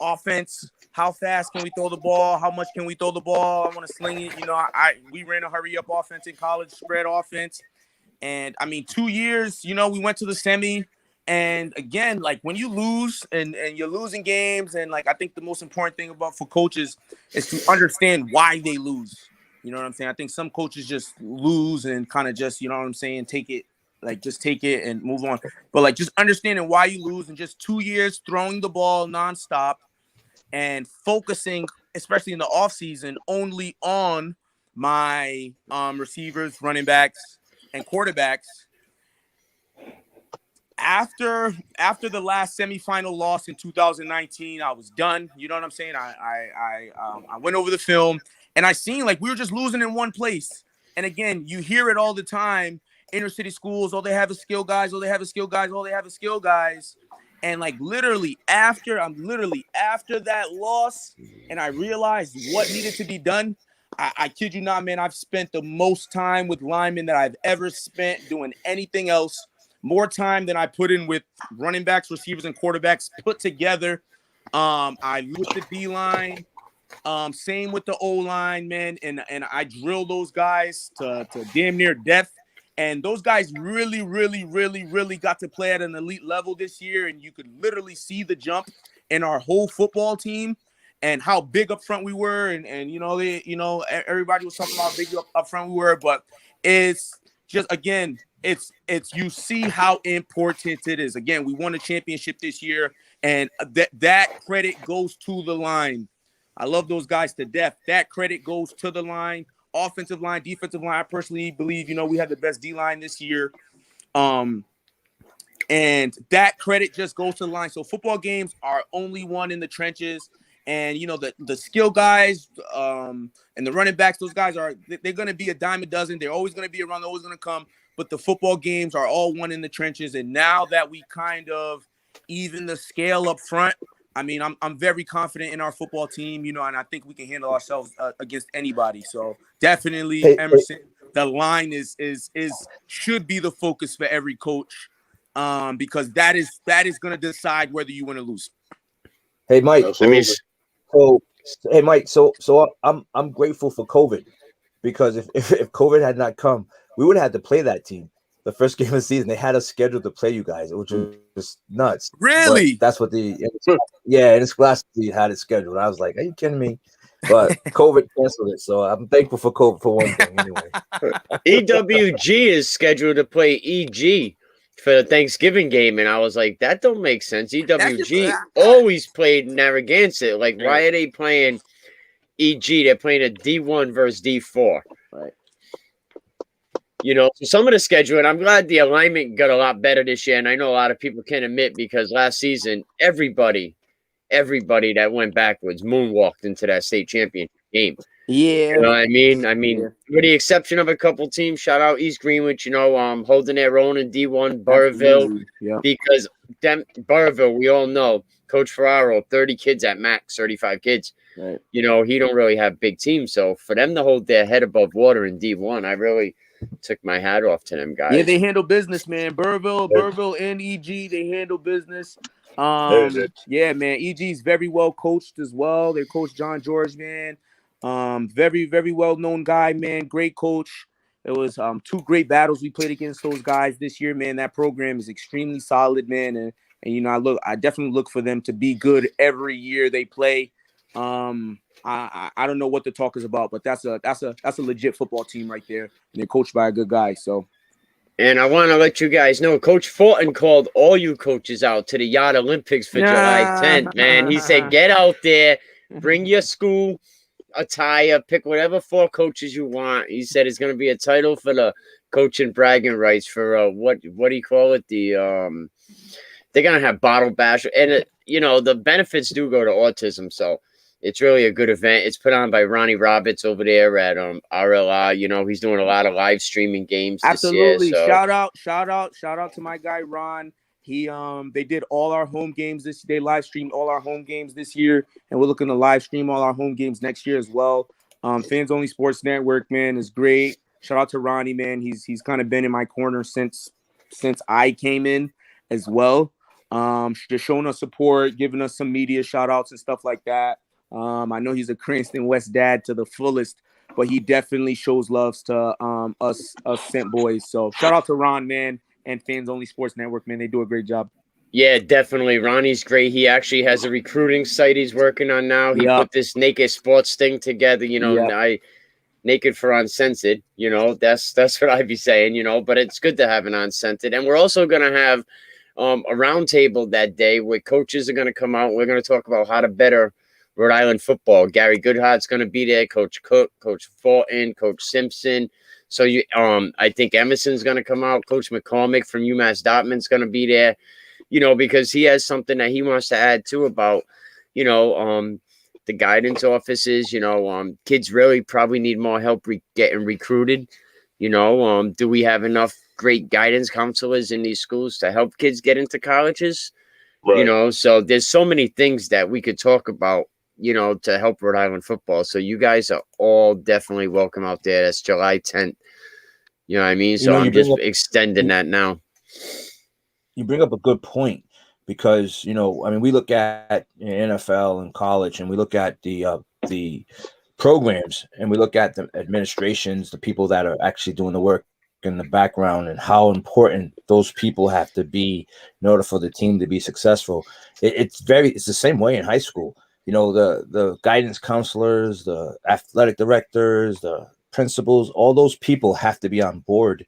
offense. How fast can we throw the ball? How much can we throw the ball? I want to sling it. We ran a hurry up offense in college, spread offense. And 2 years, we went to the semi. And again, like when you lose and you're losing games, and like I think the most important thing for coaches is to understand why they lose. You know what I'm saying? I think some coaches just lose and kind of just, take it, like just take it and move on. But like just understanding why you lose, and just 2 years throwing the ball nonstop. and focusing, especially in the offseason, only on my receivers, running backs, and quarterbacks. After the last semifinal loss in 2019, I was done. You know what I'm saying? I went over the film and I seen like we were just losing in one place. And again, you hear it all the time. Inner city schools, all they have is skill guys, all they have is skill guys, all they have is skill guys. And like literally after that loss, and I realized what needed to be done. I kid you not, man. I've spent the most time with linemen that I've ever spent doing anything else. More time than I put in with running backs, receivers, and quarterbacks put together. I with the D line. Same with the O line, man. And I drill those guys to damn near death. And those guys really, really, really, really got to play at an elite level this year. And you could literally see the jump in our whole football team and how big up front we were. And you know, everybody was talking about how big up front we were, but it's just, again, it's you see how important it is. Again, we won a championship this year, and that credit goes to the line. I love those guys to death. That credit goes to the line, offensive line, defensive line. I personally believe, we had the best D line this year. And that credit just goes to the line. So football games are only won in the trenches. And, the skill guys and the running backs, those guys they're going to be a dime a dozen. They're always going to be around. They're always going to come. But the football games are all won in the trenches. And now that we kind of even the scale up front, I mean, I'm very confident in our football team, and I think we can handle ourselves against anybody. So definitely, Emerson, the line should be the focus for every coach, because that is going to decide whether you win or lose. Hey, Mike. Absolutely. So I'm grateful for COVID, because if COVID had not come, we would have had to play that team the first game of the season. They had us scheduled to play you guys, which was just nuts. Really? But that's what in this last season had it scheduled. I was like, are you kidding me? But COVID canceled it, so I'm thankful for COVID for one thing. Anyway, EWG is scheduled to play EG for the Thanksgiving game, and I was like, that don't make sense. EWG always played Narragansett. Like, why are they playing EG? They're playing a D1 versus D4. Right. So some of the schedule, and I'm glad the alignment got a lot better this year. And I know a lot of people can admit, because last season, everybody that went backwards moonwalked into that state championship game. Yeah. You know what I mean? With the exception of a couple teams, shout out East Greenwich, holding their own in D1, Burrville. Yeah. Because Burrville, we all know, Coach Ferraro, 30 kids at max, 35 kids. Right. He don't really have big teams. So for them to hold their head above water in D1, I really took my hat off to them guys. Yeah, they handle business, man. Burrville and EG, they handle business. Yeah, man. EG's very well coached as well. Their coach John George, man. Very, very well known guy, man. Great coach. It was 2 great battles we played against those guys this year, man. That program is extremely solid, man. And I definitely look for them to be good every year they play. I don't know what the talk is about, but that's a legit football team right there. And they're coached by a good guy. So, and I want to let you guys know, Coach Fulton called all you coaches out to the Yacht Olympics for July 10th, man. He said, get out there, bring your school attire, pick whatever 4 coaches you want. He said it's going to be a title for the coaching bragging rights for what do you call it? They're going to have bottle bash, and the benefits do go to autism. So it's really a good event. It's put on by Ronnie Roberts over there at RLR. He's doing a lot of live streaming games absolutely. This year, Shout out to my guy Ron. They did all our home games they live streamed all our home games this year, and we're looking to live stream all our home games next year as well. Fans Only Sports Network, man, is great. Shout out to Ronnie, man. He's kind of been in my corner since I came in as well. Just showing us support, giving us some media shout outs and stuff like that. I know he's a Cranston West dad to the fullest, but he definitely shows loves to us Cent boys. So shout out to Ron, man, and Fans Only Sports Network, man. They do a great job. Yeah, definitely. Ronnie's great. He actually has a recruiting site he's working on now. He put this Naked Sports thing together, Naked for Uncensored, that's what I'd be saying, but it's good to have an Uncensored. And we're also going to have a roundtable that day where coaches are going to come out. We're going to talk about how to better Rhode Island football. Gary Goodhart's going to be there. Coach Cook, Coach Fulton, Coach Simpson. So I think Emerson's going to come out. Coach McCormick from UMass Dartmouth's going to be there. Because he has something that he wants to add too about, the guidance offices. Kids really probably need more help getting recruited. Do we have enough great guidance counselors in these schools to help kids get into colleges? Right. So there's so many things that we could talk about, to help Rhode Island football. So you guys are all definitely welcome out there. That's July 10th. You know what I mean? So I'm just extending that now. You bring up a good point because, we look at NFL and college, and we look at the programs, and we look at the administrations, the people that are actually doing the work in the background, and how important those people have to be in order for the team to be successful. It's the same way in high school. The guidance counselors, the athletic directors, the principals, all those people have to be on board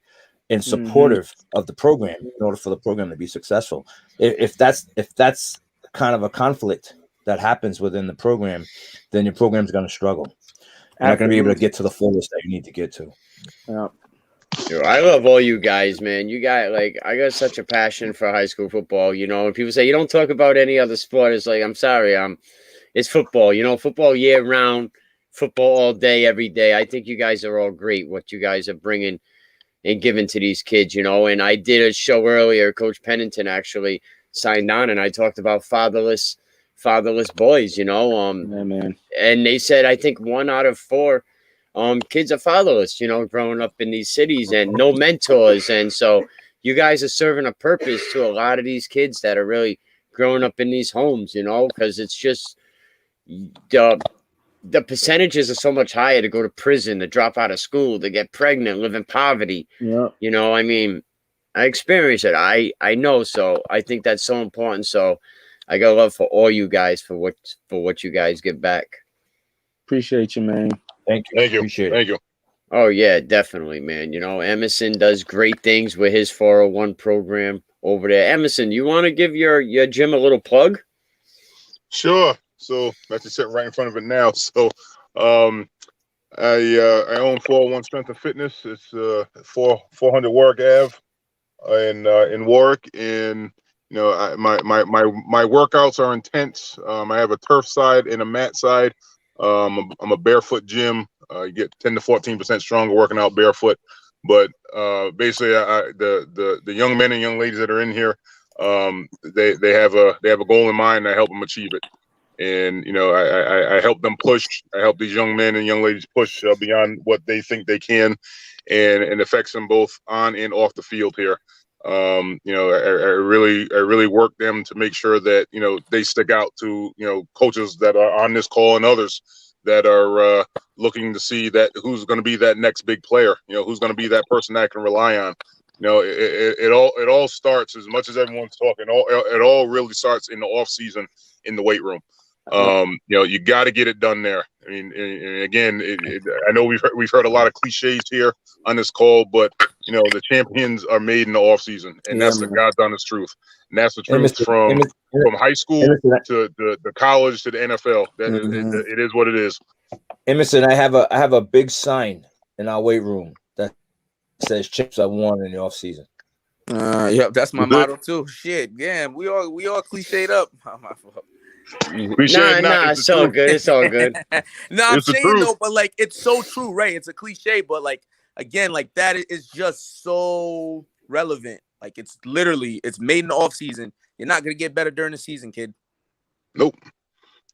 and supportive of the program in order for the program to be successful. If that's kind of a conflict that happens within the program, then your program's going to struggle. You're not going to be able to get to the fullest that you need to get to. Yeah. I love all you guys, man. You got I got such a passion for high school football. And people say you don't talk about any other sport. It's like, I'm sorry, it's football. Football year round, football all day, every day. I think you guys are all great. What you guys are bringing and giving to these kids, And I did a show earlier. Coach Pennington actually signed on, and I talked about fatherless boys. Yeah, man. And they said I think 1 out of 4 kids are fatherless. Growing up in these cities and no mentors, and so you guys are serving a purpose to a lot of these kids that are really growing up in these homes. Because it's just the percentages are so much higher to go to prison, to drop out of school, to get pregnant, live in poverty. Yeah. I experience it. I know. So I think that's so important. So I got love for all you guys for what you guys give back. Appreciate you, man. Thank you. Thank you. Appreciate it. Thank you. Oh yeah, definitely, man. Emerson does great things with his 401 program over there. Emerson, you want to give your gym a little plug? Sure. So that's just sitting right in front of it now. So I own 401 Strength and Fitness. It's 400 Warwick Ave in Warwick, and my workouts are intense. I have a turf side and a mat side. I'm a barefoot gym. You get 10 to 14% stronger working out barefoot. But basically, the young men and young ladies that are in here, they have a goal in mind, and I help them achieve it. And I help them push. I help these young men and young ladies push beyond what they think they can, and it affects them both on and off the field here. I really work them to make sure that they stick out to coaches that are on this call and others that are looking to see that who's going to be that next big player. Who's going to be that person that I can rely on. It all starts, as much as everyone's talking. It all really starts in the off season in the weight room. You got to get it done there. I mean, and again, I know we've heard a lot of cliches here on this call, but the champions are made in the off season, and that's the God's honest truth. And that's the truth from high school to the college to the NFL. That it is what it is. Emerson, I have a big sign in our weight room that says "Chips I won in the off season." Yep, that's my motto too. Shit, yeah, we all cliched up. My fault. It's all good. It's all good. No, I'm saying though, but it's so true, right? It's a cliche, but again, that is just so relevant. It's made in the off season. You're not gonna get better during the season, kid. Nope.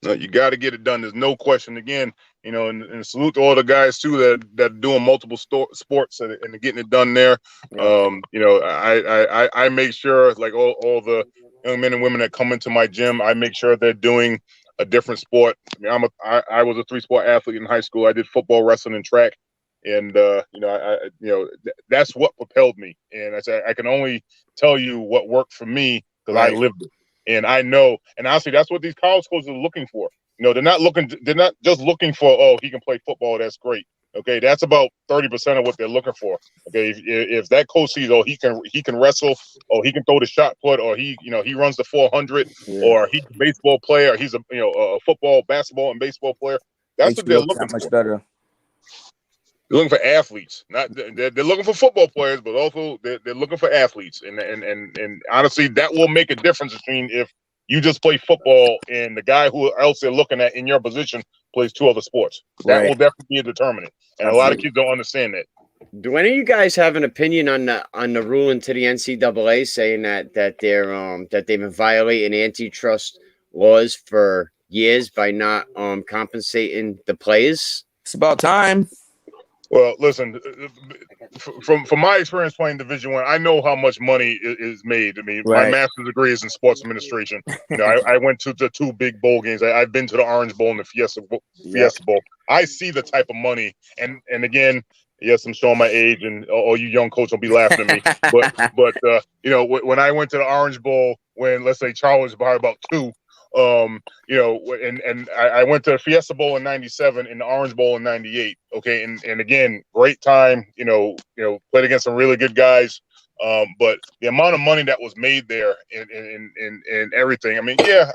No, you got to get it done. There's no question. Again, and salute to all the guys too that are doing multiple sports and getting it done there. I make sure all the young men and women that come into my gym, I make sure they're doing a different sport. I mean, I was a 3-sport athlete in high school. I did football, wrestling, and track, and that's what propelled me. And I can only tell you what worked for me because I lived it. And I know, and honestly, that's what these college coaches are looking for. They're not just looking for, oh, he can play football, that's great. Okay, that's about 30% of what they're looking for. Okay, if that coach sees, oh, he can wrestle, or he can throw the shot put, or he runs the 400, or he's a baseball player, he's a football, basketball, and baseball player. That's Makes what you they're look looking that much for. better. They're looking for athletes. Not they're looking for football players, but also they're looking for athletes. And honestly, that will make a difference between if you just play football and the guy who else they're looking at in your position plays 2 other sports. That will Right. definitely be a determinant. And a lot of kids don't understand that. Do any of you guys have an opinion on the ruling to the NCAA saying that they've been violating antitrust laws for years by not compensating the players? It's about time. Well, listen, from my experience playing Division I, I know how much money is made. I mean, my Right. master's degree is in sports administration. I went to the 2 big bowl games. I've been to the Orange Bowl and the Fiesta Bowl. I see the type of money, and again, yes, I'm showing my age, and all you young coaches will be laughing at me. But when I went to the Orange Bowl, when let's say Charles was about 2. And I went to the Fiesta Bowl in '97 and the Orange Bowl in '98. Okay, and again, great time. Played against some really good guys. But the amount of money that was made there and everything. I mean, yeah,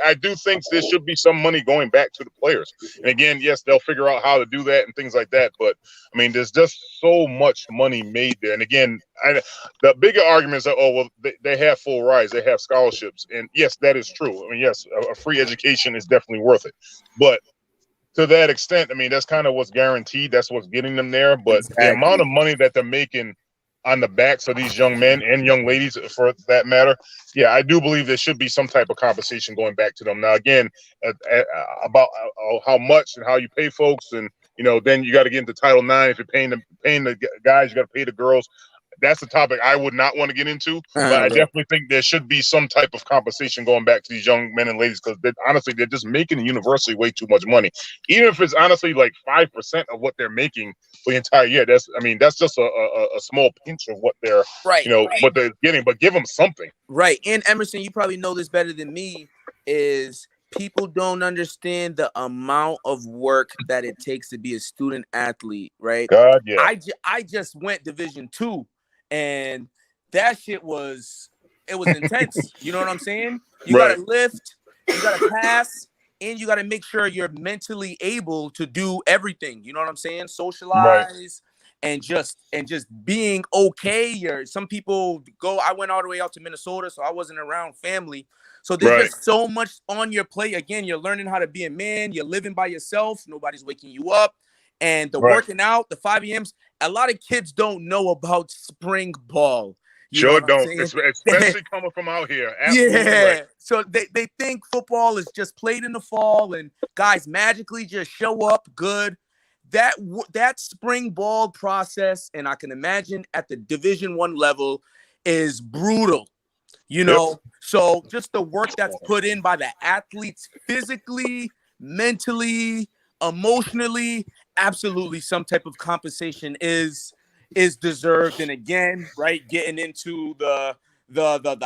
I do think there should be some money going back to the players. And again, yes, they'll figure out how to do that and things like that. But I mean, there's just so much money made there. And again, the bigger argument is that they have full rides, they have scholarships, and yes, that is true. I mean, yes, a free education is definitely worth it, but to that extent, I mean, that's kind of what's guaranteed. That's what's getting them there. But the amount of money that they're making on the backs of these young men and young ladies, for that matter, yeah, I do believe there should be some type of compensation going back to them. Now, again, about how much and how you pay folks, and then you got to get into Title IX. If you're paying the guys, you got to pay the girls. That's a topic I would not want to get into, but I definitely think there should be some type of compensation going back to these young men and ladies, because honestly, they're just making the university way too much money. Even if it's honestly like 5% of what they're making for the entire year, that's just a small pinch of what they're what they're getting. But give them something. Right. And Emerson, you probably know this better than me, is people don't understand the amount of work that it takes to be a student athlete, right? God, yeah. I just went Division II, and that shit was intense. You know what I'm saying? You Right. gotta lift, you gotta pass, and you gotta make sure you're mentally able to do everything. You know what I'm saying? Socialize. And just being okay. Some people go. I went all the way out to Minnesota, so I wasn't around family. So there's just so much on your plate. Again, you're learning how to be a man. You're living by yourself. Nobody's waking you up. And the working out, the 5 a.m.s. A lot of kids don't know about spring ball. You know what I'm saying? Especially coming from out here. Absolutely right. So they think football is just played in the fall, and guys magically just show up good. That spring ball process, and I can imagine at the Division I level, is brutal. So just the work that's put in by the athletes physically, mentally, emotionally, absolutely some type of compensation is deserved. And again, right, getting into the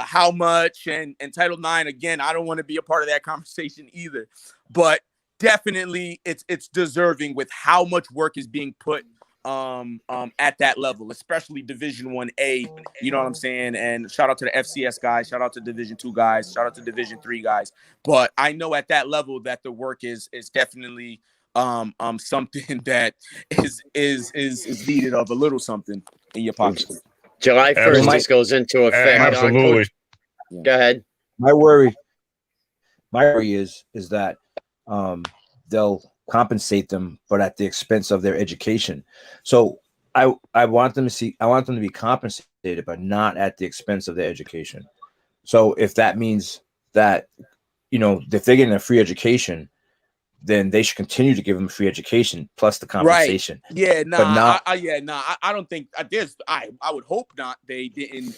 how much and Title IX, again, I don't want to be a part of that conversation either, but definitely it's deserving with how much work is being put at that level, especially Division 1A. You know what I'm saying? And shout out to the FCS guys, shout out to Division 2 guys, shout out to Division 3 guys. But I know at that level that the work is definitely something that is needed of a little something in your pockets. July 1st, this goes into effect. Absolutely. Go ahead. My worry is that they'll compensate them, but at the expense of their education. So I want them to be compensated, but not at the expense of their education. So if that means that, if they're getting a free education, then they should continue to give them free education plus the compensation. Right. Yeah. Nah. I don't think there's. I would hope not. They didn't,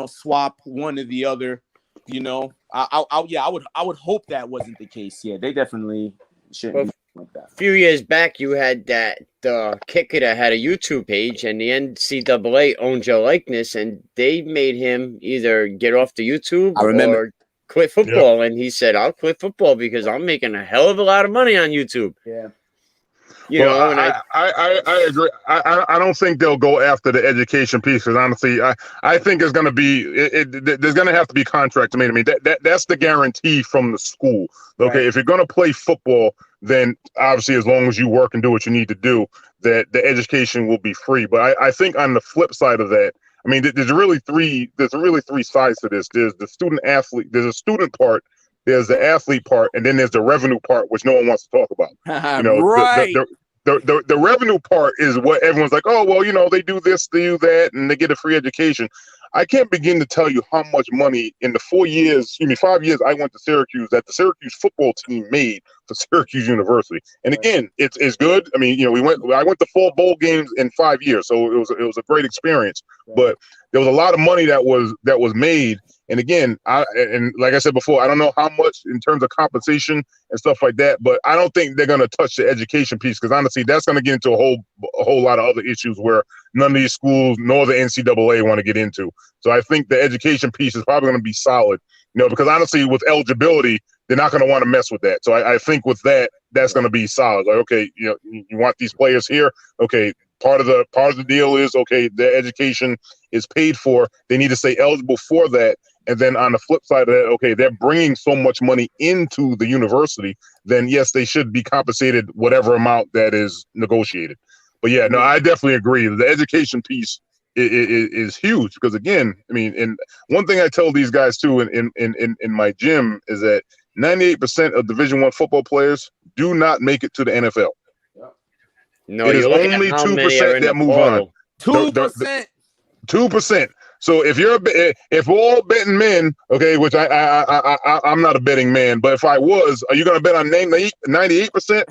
swap one or the other. I would hope that wasn't the case. Yeah, they definitely shouldn't be like that. A few years back, you had the kicker that had a YouTube page, and the NCAA owned your likeness, and they made him either get off the YouTube or quit football. And he said, "I'll quit football because I'm making a hell of a lot of money on YouTube." Yeah. You Well, know, and I agree. I don't think they'll go after the education piece because honestly, I think it's going to be there's going to have to be contracts made. I mean, that's the guarantee from the school. Okay, Right. if you're going to play football, then obviously as long as you work and do what you need to do, that the education will be free. But I think on the flip side of that, I mean, there's really three sides to this. There's the student athlete. There's a student part. There's the athlete part, and then there's the revenue part, which no one wants to talk about. You know, Right. the revenue part is what everyone's like, oh, well, you know, they do this, they do that, and they get a free education. I can't begin to tell you how much money in the 5 years I went to Syracuse that the Syracuse football team made for Syracuse University. And again, it's good. I mean, you know, I went to 4 bowl games in 5 years, so it was a great experience. But there was a lot of money that was made. And again, and like I said before, I don't know how much in terms of compensation and stuff like that, but I don't think they're going to touch the education piece because honestly, that's going to get into a whole lot of other issues where none of these schools nor the NCAA want to get into. So I think the education piece is probably going to be solid, you know, because honestly, with eligibility, they're not going to want to mess with that. So I think with that, that's going to be solid. Like, okay, you know, you want these players here, okay. Part of the deal is, okay, their education is paid for. They need to stay eligible for that. And then on the flip side of that, okay, they're bringing so much money into the university, then yes, they should be compensated whatever amount that is negotiated. But yeah, no, I definitely agree. The education piece is huge because again, I mean, and one thing I tell these guys too in my gym is that 98% of Division I football players do not make it to the NFL. no, It is you look at only how many are 2% in that the move on. portal. 2%. 2%. So if we're all betting men, okay, which I'm not a betting man, but if I was, are you going to bet on 98%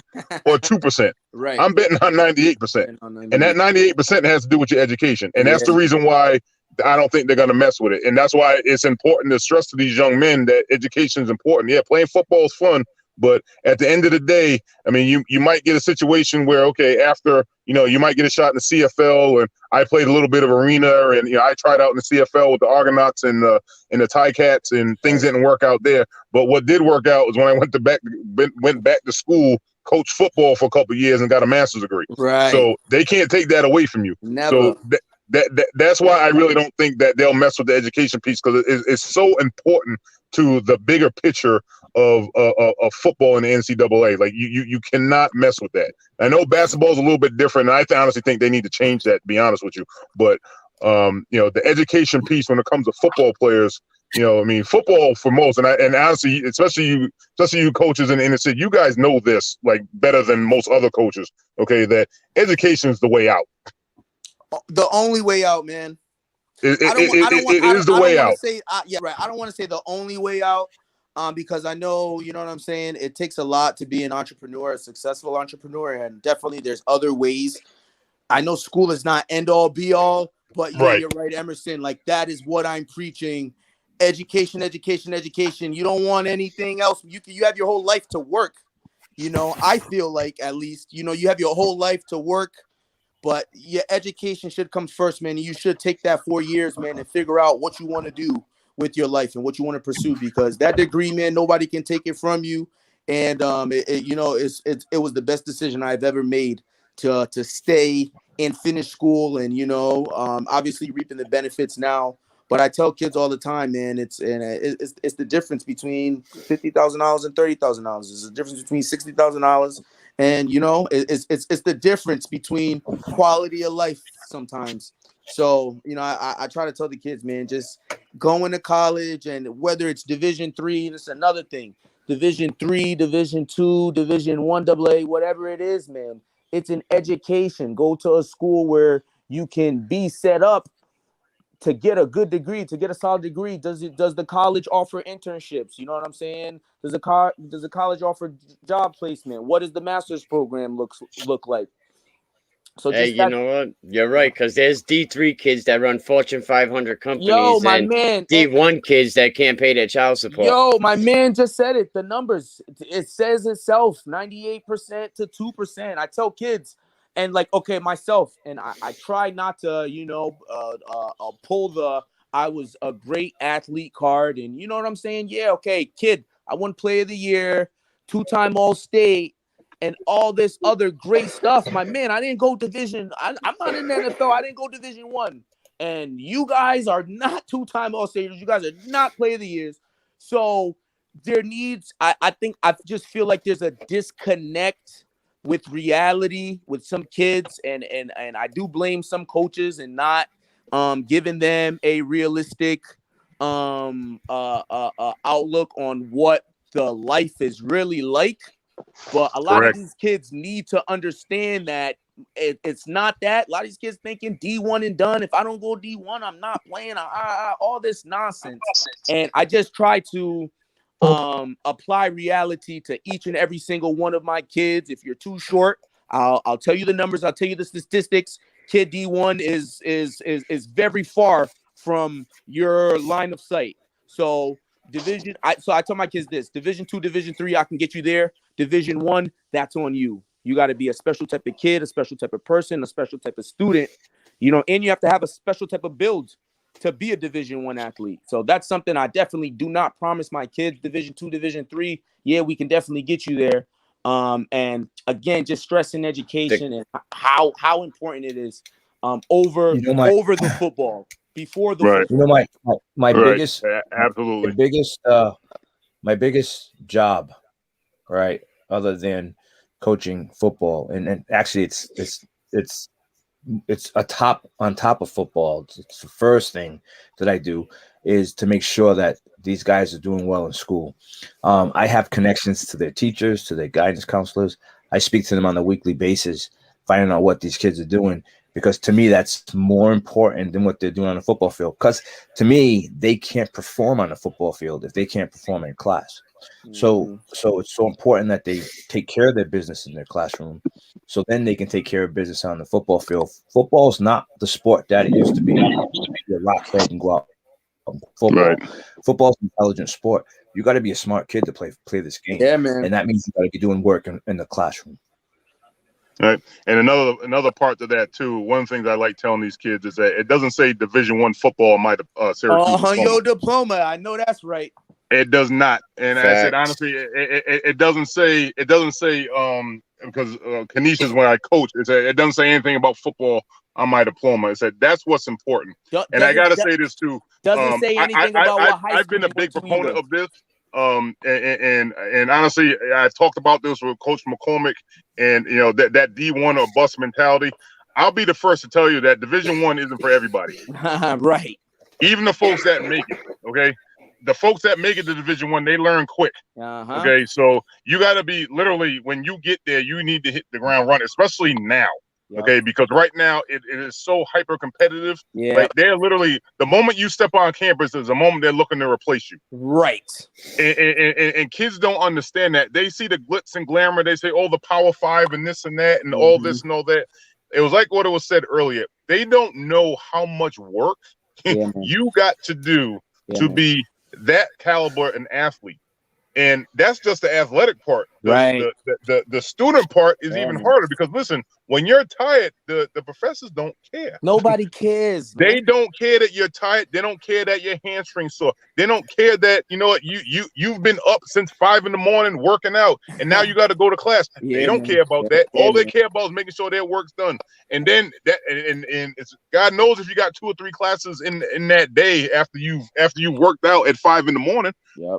or 2%? Right. I'm betting on 98%, and that 98% has to do with your education, and that's the reason why I don't think they're going to mess with it, and that's why it's important to stress to these young men that education is important. Yeah, playing football is fun. But at the end of the day, I mean, you might get a situation where, okay, after, you know, you might get a shot in the CFL, and I played a little bit of arena, and, you know, I tried out in the CFL with the Argonauts and the Ticats, and things didn't work out there. But what did work out was when I went back to school, coached football for a couple of years and got a master's degree. Right. So they can't take that away from you. Never. So that's why I really don't think that they'll mess with the education piece because it's so important to the bigger picture of football in the NCAA. Like you cannot mess with that. I know basketball is a little bit different, and I honestly think they need to change that, to be honest with you. But you know, the education piece when it comes to football players, you know, I mean, football for most, and honestly, especially you coaches in the inner city, you guys know this like better than most other coaches. Okay, that education is the way out. The only way out, man. It is the way out. I don't want to say the only way out. Because I know, you know what I'm saying? It takes a lot to be an entrepreneur, a successful entrepreneur, and definitely there's other ways. I know school is not end all be all, but you're right, Emerson. Like that is what I'm preaching. Education, education, education. You don't want anything else. You have your whole life to work. You know, I feel like at least, you know, you have your whole life to work, but your education should come first, man. You should take that 4 years, man, and figure out what you want to do with your life and what you want to pursue, because that degree, man, nobody can take it from you. And you know, it was the best decision I've ever made to stay and finish school, and you know, obviously reaping the benefits now. But I tell kids all the time, man, it's the difference between $50,000 and $30,000. It's the difference between $60,000, and you know, it's the difference between quality of life sometimes. So, you know, I try to tell the kids, man, just going to college, and whether it's Division III, that's another thing. Division III, Division II, Division I AA, whatever it is, man, it's an education. Go to a school where you can be set up to get a good degree, to get a solid degree. Does the college offer internships? You know what I'm saying? Does the college offer job placement? What does the master's program look like? So Hey, you know what? You're right, because there's D3 kids that run Fortune 500 companies, and D1 kids that can't pay their child support. Yo, my man just said it. The numbers, it says itself, 98% to 2%. I tell kids, and like, okay, myself, and I try not to, you know, pull the I was a great athlete card, and you know what I'm saying? Yeah, okay, kid, I won Player of the Year, 2-time All-State. and all this other great stuff. My man, I didn't go division. I'm not in the NFL. I didn't go Division 1. And you guys are not two-time All-Stars. You guys are not Player of the Years. So there needs, I think, I just feel like there's a disconnect with reality with some kids, and I do blame some coaches and not giving them a realistic outlook on what the life is really like. But a lot of Correct. these kids need to understand that it's not that. A lot of these kids thinking D1 and done. If I don't go D1, I'm not playing. All this nonsense. And I just try to apply reality to each and every single one of my kids. If you're too short, I'll tell you the numbers. I'll tell you the statistics. Kid D1 is very far from your line of sight. So I tell my kids this: Division 2, Division 3, I can get you there. Division 1, that's on you. You got to be a special type of kid, a special type of person, a special type of student, and you have to have a special type of build to be a Division 1 athlete. So that's something I definitely do not promise my kids. Division 2, Division 3, yeah, we can definitely get you there. And again, just stressing education and how important it is over the football, before the Right. football. My Right. biggest, Absolutely. my biggest job, right, other than coaching football, and actually it's on top of football. It's the first thing that I do is to make sure that these guys are doing well in school. I have connections to their teachers, to their guidance counselors. I speak to them on a weekly basis, finding out what these kids are doing, because to me, that's more important than what they're doing on the football field. Because to me, they can't perform on the football field if they can't perform in class. So it's so important that they take care of their business in their classroom, so then they can take care of business on the football field. Football is not the sport that it used to be. Be a rockhead and go out and football. Right. Football is an intelligent sport. You got to be a smart kid to play this game. Yeah, man. And that means you got to be doing work in the classroom. Right. And another part to that too. One thing I like telling these kids is that it doesn't say Division 1 football on my Syracuse diploma. Your diploma. I know that's right. It does not. And Facts. I said honestly, it doesn't say because Kenesha's when I coach, it doesn't say anything about football on my diploma. It said that's what's important. And I gotta say this too. Doesn't say anything about what high school. I've been a big proponent of this. And honestly, I talked about this with Coach McCormick, and that D1 or bust mentality. I'll be the first to tell you that Division 1 isn't for everybody. Right. Even the folks that make it, okay? The folks that make it to Division 1, they learn quick. Okay, so you got to be literally, when you get there, you need to hit the ground running, especially now. Yep. Okay, because right now it is so hyper competitive. Yeah. Like they're literally, the moment you step on campus is the moment they're looking to replace you. Right. And kids don't understand that. They see the glitz and glamour. They say, oh, the Power 5 and this and that and all this and all that. It was like what it was said earlier. They don't know how much work you got to do to be that caliber an athlete. And that's just the athletic part. The student part is even harder, because listen, when you're tired, the professors don't care. Nobody cares. They don't care that you're tired. They don't care that your hamstring's sore. They don't care that you've been up since 5 a.m. working out, and now you got to go to class. They don't care about that. All they care about is making sure their work's done. And then it's God knows if you got 2 or 3 classes in that day after you worked out at 5 a.m.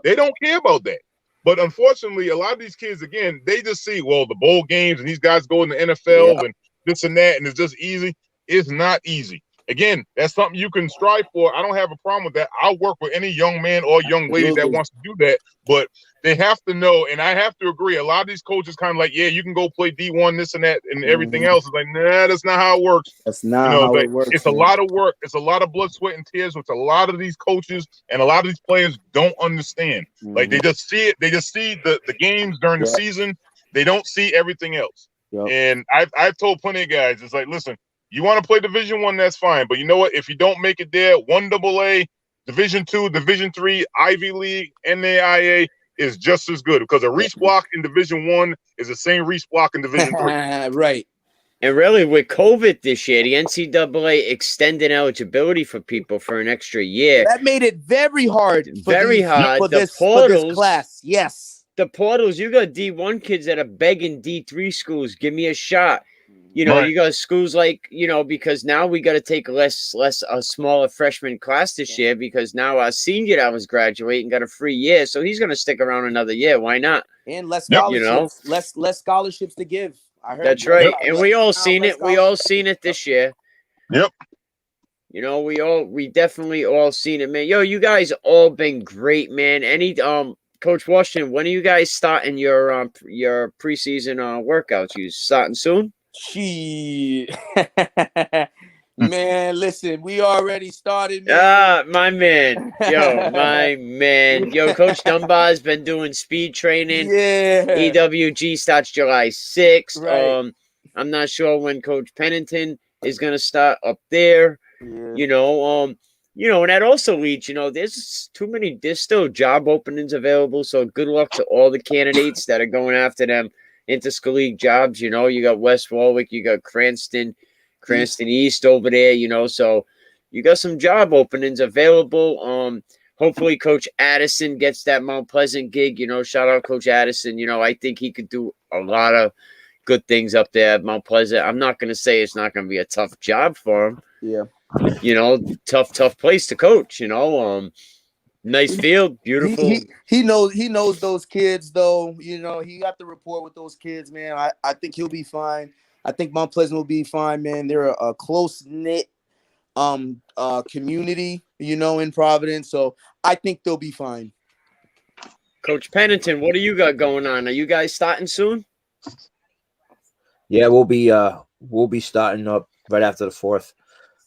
They don't care about that. But unfortunately, a lot of these kids, again, they just see, well, the bowl games and these guys go in the NFL and this and that, and it's just easy. It's not easy. Again, that's something you can strive for. I don't have a problem with that. I'll work with any young man or young lady that wants to do that. But they have to know, and I have to agree, a lot of these coaches kind of like, yeah, you can go play D1, this and that, and everything else. Is like, nah, that's not how it works. That's not how it works. It's a lot of work. It's a lot of blood, sweat, and tears, which a lot of these coaches and a lot of these players don't understand. Like, they just see it. They just see the games during the season. They don't see everything else. And I've told plenty of guys, it's like, listen, you want to play Division 1, that's fine. But you know what? If you don't make it there, 1AA, Division 2, Division 3, Ivy League, NAIA is just as good, because a reach block in Division 1 is the same reach block in Division 3. Right. And really, with COVID this year, the NCAA extended eligibility for people for an extra year. That made it very hard. For this class. Yes. the portals. You got D1 kids that are begging D3 schools, give me a shot. You know, Right. you got schools like, you know, because now we got to take a smaller freshman class this year because now our senior that was graduating got a free year, so he's going to stick around another year. Why not? And less Yep. scholarships, You know? less scholarships to give. I heard That's right. Yep. And we all seen it. We all seen it this year. Yep. You know, we definitely all seen it, man. Yo, you guys all been great, man. Any Coach Washington, when are you guys starting your preseason workouts? You starting soon? Shit. Man, listen, we already started, man. Ah, my man. Yo, my man. Yo, Coach Dunbar's been doing speed training. Yeah. EWG starts July 6th. Right. I'm not sure when Coach Pennington is gonna start up there. Yeah. You know, and that also leads, you know, there's still job openings available. So good luck to all the candidates that are going after them inter-school league jobs. You know, you got West Warwick, you got Cranston East over there, you know, so you got some job openings available. Hopefully Coach Addison gets that Mount Pleasant gig, you know, shout out Coach Addison. You know, I think he could do a lot of good things up there at Mount Pleasant. I'm not going to say it's not going to be a tough job for him. Yeah. You know, tough place to coach, you know. Nice field, beautiful. He knows those kids though. You know, he got the rapport with those kids, man. I think he'll be fine. I think Mount Pleasant will be fine, man. They're a close-knit community, you know, in Providence. So I think they'll be fine. Coach Pennington, what do you got going on? Are you guys starting soon? Yeah, we'll be starting up right after the 4th.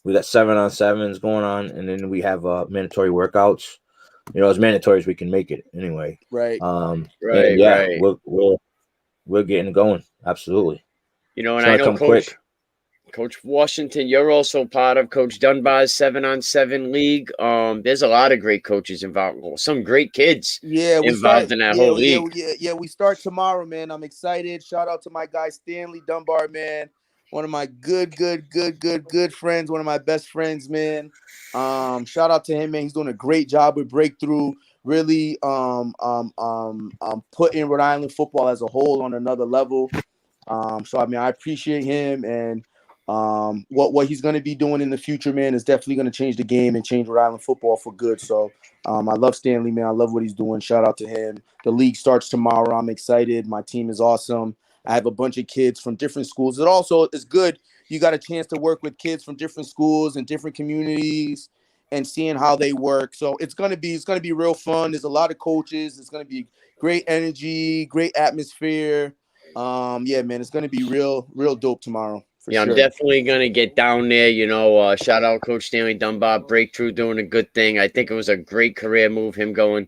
We got 7-on-7s going on, and then we have mandatory workouts. You know, as mandatory as we can make it anyway. Right. Right. Yeah, right. we're getting going. Absolutely. You know, and I know Coach Washington, you're also part of Coach Dunbar's 7-on-7 league. There's a lot of great coaches involved. Some great kids involved in that whole league. Yeah, we start tomorrow, man. I'm excited. Shout out to my guy Stanley Dunbar, man. One of my good friends, one of my best friends, man. Shout out to him, man. He's doing a great job with Breakthrough. Really putting Rhode Island football as a whole on another level. So I mean, I appreciate him, and what he's going to be doing in the future, man, is definitely going to change the game and change Rhode Island football for good. So I love Stanley, man. I love what he's doing. Shout out to him. The league starts tomorrow. I'm excited. My team is awesome. I have a bunch of kids from different schools. It also is good. You got a chance to work with kids from different schools and different communities and seeing how they work. So it's gonna be real fun. There's a lot of coaches. It's gonna be great energy, great atmosphere. Yeah, man, it's gonna be real dope tomorrow. Sure. I'm definitely gonna get down there. You know, shout out Coach Stanley Dunbar, Breakthrough doing a good thing. I think it was a great career move, him going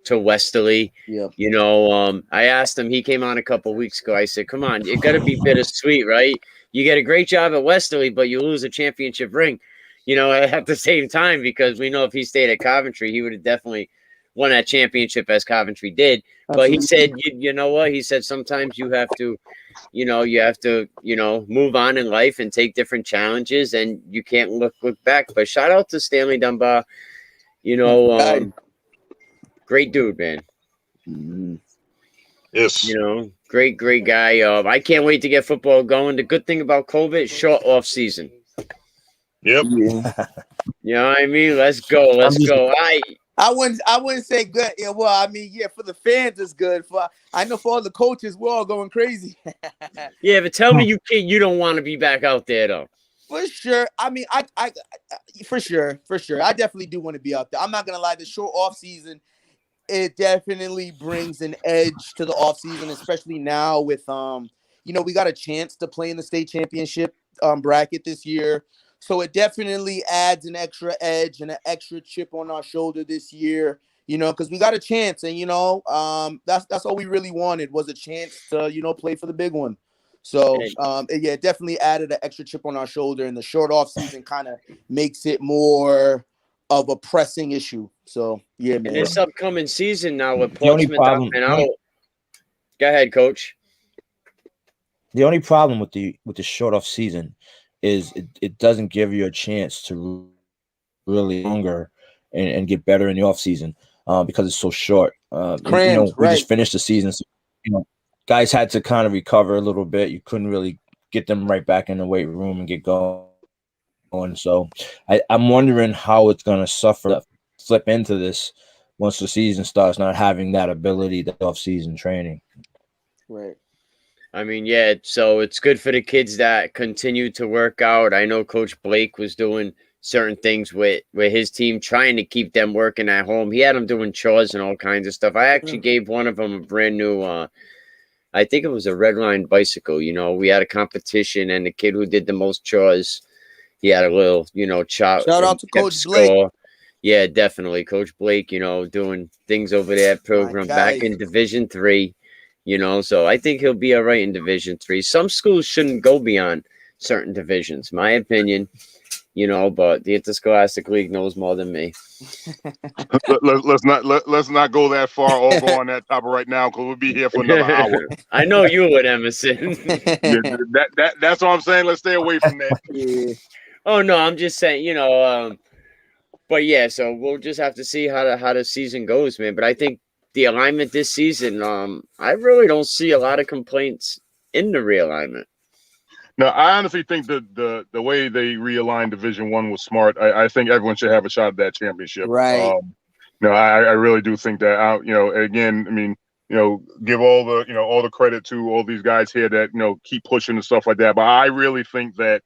to Westerly. Yeah. You know, I asked him, he came on a couple of weeks ago. I said, come on, it gotta be bittersweet, right? You get a great job at Westerly, but you lose a championship ring, you know, at the same time, because we know if he stayed at Coventry, he would have definitely won that championship as Coventry did. Absolutely. But he said, you know what? He said sometimes you have to, move on in life and take different challenges, and you can't look back. But shout out to Stanley Dunbar, you know, great dude, man. Mm-hmm. Yes. You know, great guy. I can't wait to get football going. The good thing about COVID, short off season. Yep. Yeah. You know what I mean? Let's go. I wouldn't say good. Yeah, well, I mean, yeah, for the fans it's good. I know for all the coaches, we're all going crazy. Yeah, but tell me you don't want to be back out there though. For sure. I mean, I for sure. I definitely do want to be out there. I'm not gonna lie, the short off season, it definitely brings an edge to the off season, especially now with we got a chance to play in the state championship bracket this year. So it definitely adds an extra edge and an extra chip on our shoulder this year, you know, because we got a chance, and that's all we really wanted was a chance to play for the big one. So it definitely added an extra chip on our shoulder, and the short off season kind of makes it more of a pressing issue. So yeah, man. And this upcoming season now with Portsmouth dropping out. Go ahead, Coach. The only problem with the short off season is it doesn't give you a chance to really longer and get better in the off season. because it's so short. And, Crammed, we right. just finished the season, so, guys had to kind of recover a little bit. You couldn't really get them right back in the weight room and get going. So I'm wondering how it's going to suffer flip into this once the season starts, not having that ability, the off-season training. Right. I mean, yeah, so it's good for the kids that continue to work out. I know Coach Blake was doing certain things with his team, trying to keep them working at home. He had them doing chores and all kinds of stuff. I actually gave one of them a brand new, I think it was a red line bicycle. We had a competition, and the kid who did the most chores, he had a little, chop. Shout out to Coach Blake. Yeah, definitely. Coach Blake, doing things over there at program back in Division 3. So I think he'll be all right in Division 3. Some schools shouldn't go beyond certain divisions, my opinion. But the Interscholastic League knows more than me. Let's not go that far or go on that topic right now, because we'll be here for another hour. I know you would, Emerson. That's what I'm saying. Let's stay away from that. Yeah. Oh no, I'm just saying, but yeah, so we'll just have to see how the season goes, man. But I think the alignment this season, I really don't see a lot of complaints in the realignment. No, I honestly think the way they realigned Division I was smart. I think everyone should have a shot at that championship. Right. I really do think that. Again, I mean, give all the credit to all these guys here that keep pushing and stuff like that. But I really think that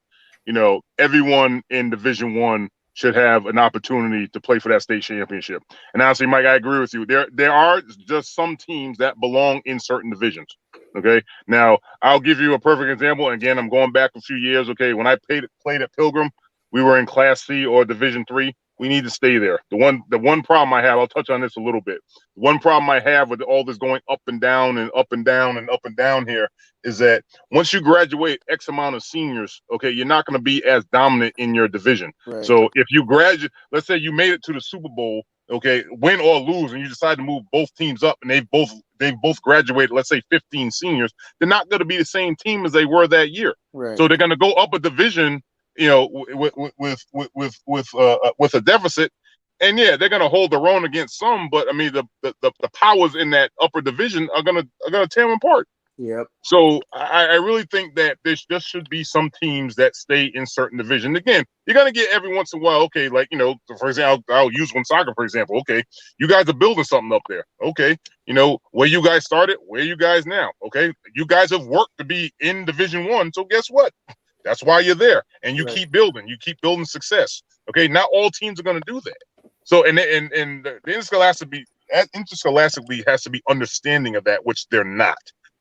everyone in Division I should have an opportunity to play for that state championship. And honestly, Mike, I agree with you. There are just some teams that belong in certain divisions. Okay. Now, I'll give you a perfect example. Again, I'm going back a few years. Okay. When I played at Pilgrim, we were in Class C or Division III. We need to stay there. The one problem I have, I'll touch on this a little bit. One problem I have with all this going up and down and up and down and up and down here is that once you graduate X amount of seniors, okay, you're not going to be as dominant in your division. Right. So if you graduate, let's say you made it to the Super Bowl, okay, win or lose, and you decide to move both teams up, and they've both graduated, let's say 15 seniors, they're not going to be the same team as they were that year. Right. So they're going to go up a division, with a deficit, and yeah, they're going to hold their own against some. But I mean, the powers in that upper division are going to tear them apart. Yep. So I really think that there should be some teams that stay in certain division. Again, you're going to get every once in a while, okay, like, for example, I'll use Woonsocket, for example. Okay, you guys are building something up there. Okay, where you guys started, where you guys now. Okay, you guys have worked to be in Division I, so guess what? That's why you're there, and you keep building. You keep building success. Okay, not all teams are going to do that. So, and the Interscholastic League has to be understanding of that, which they're not.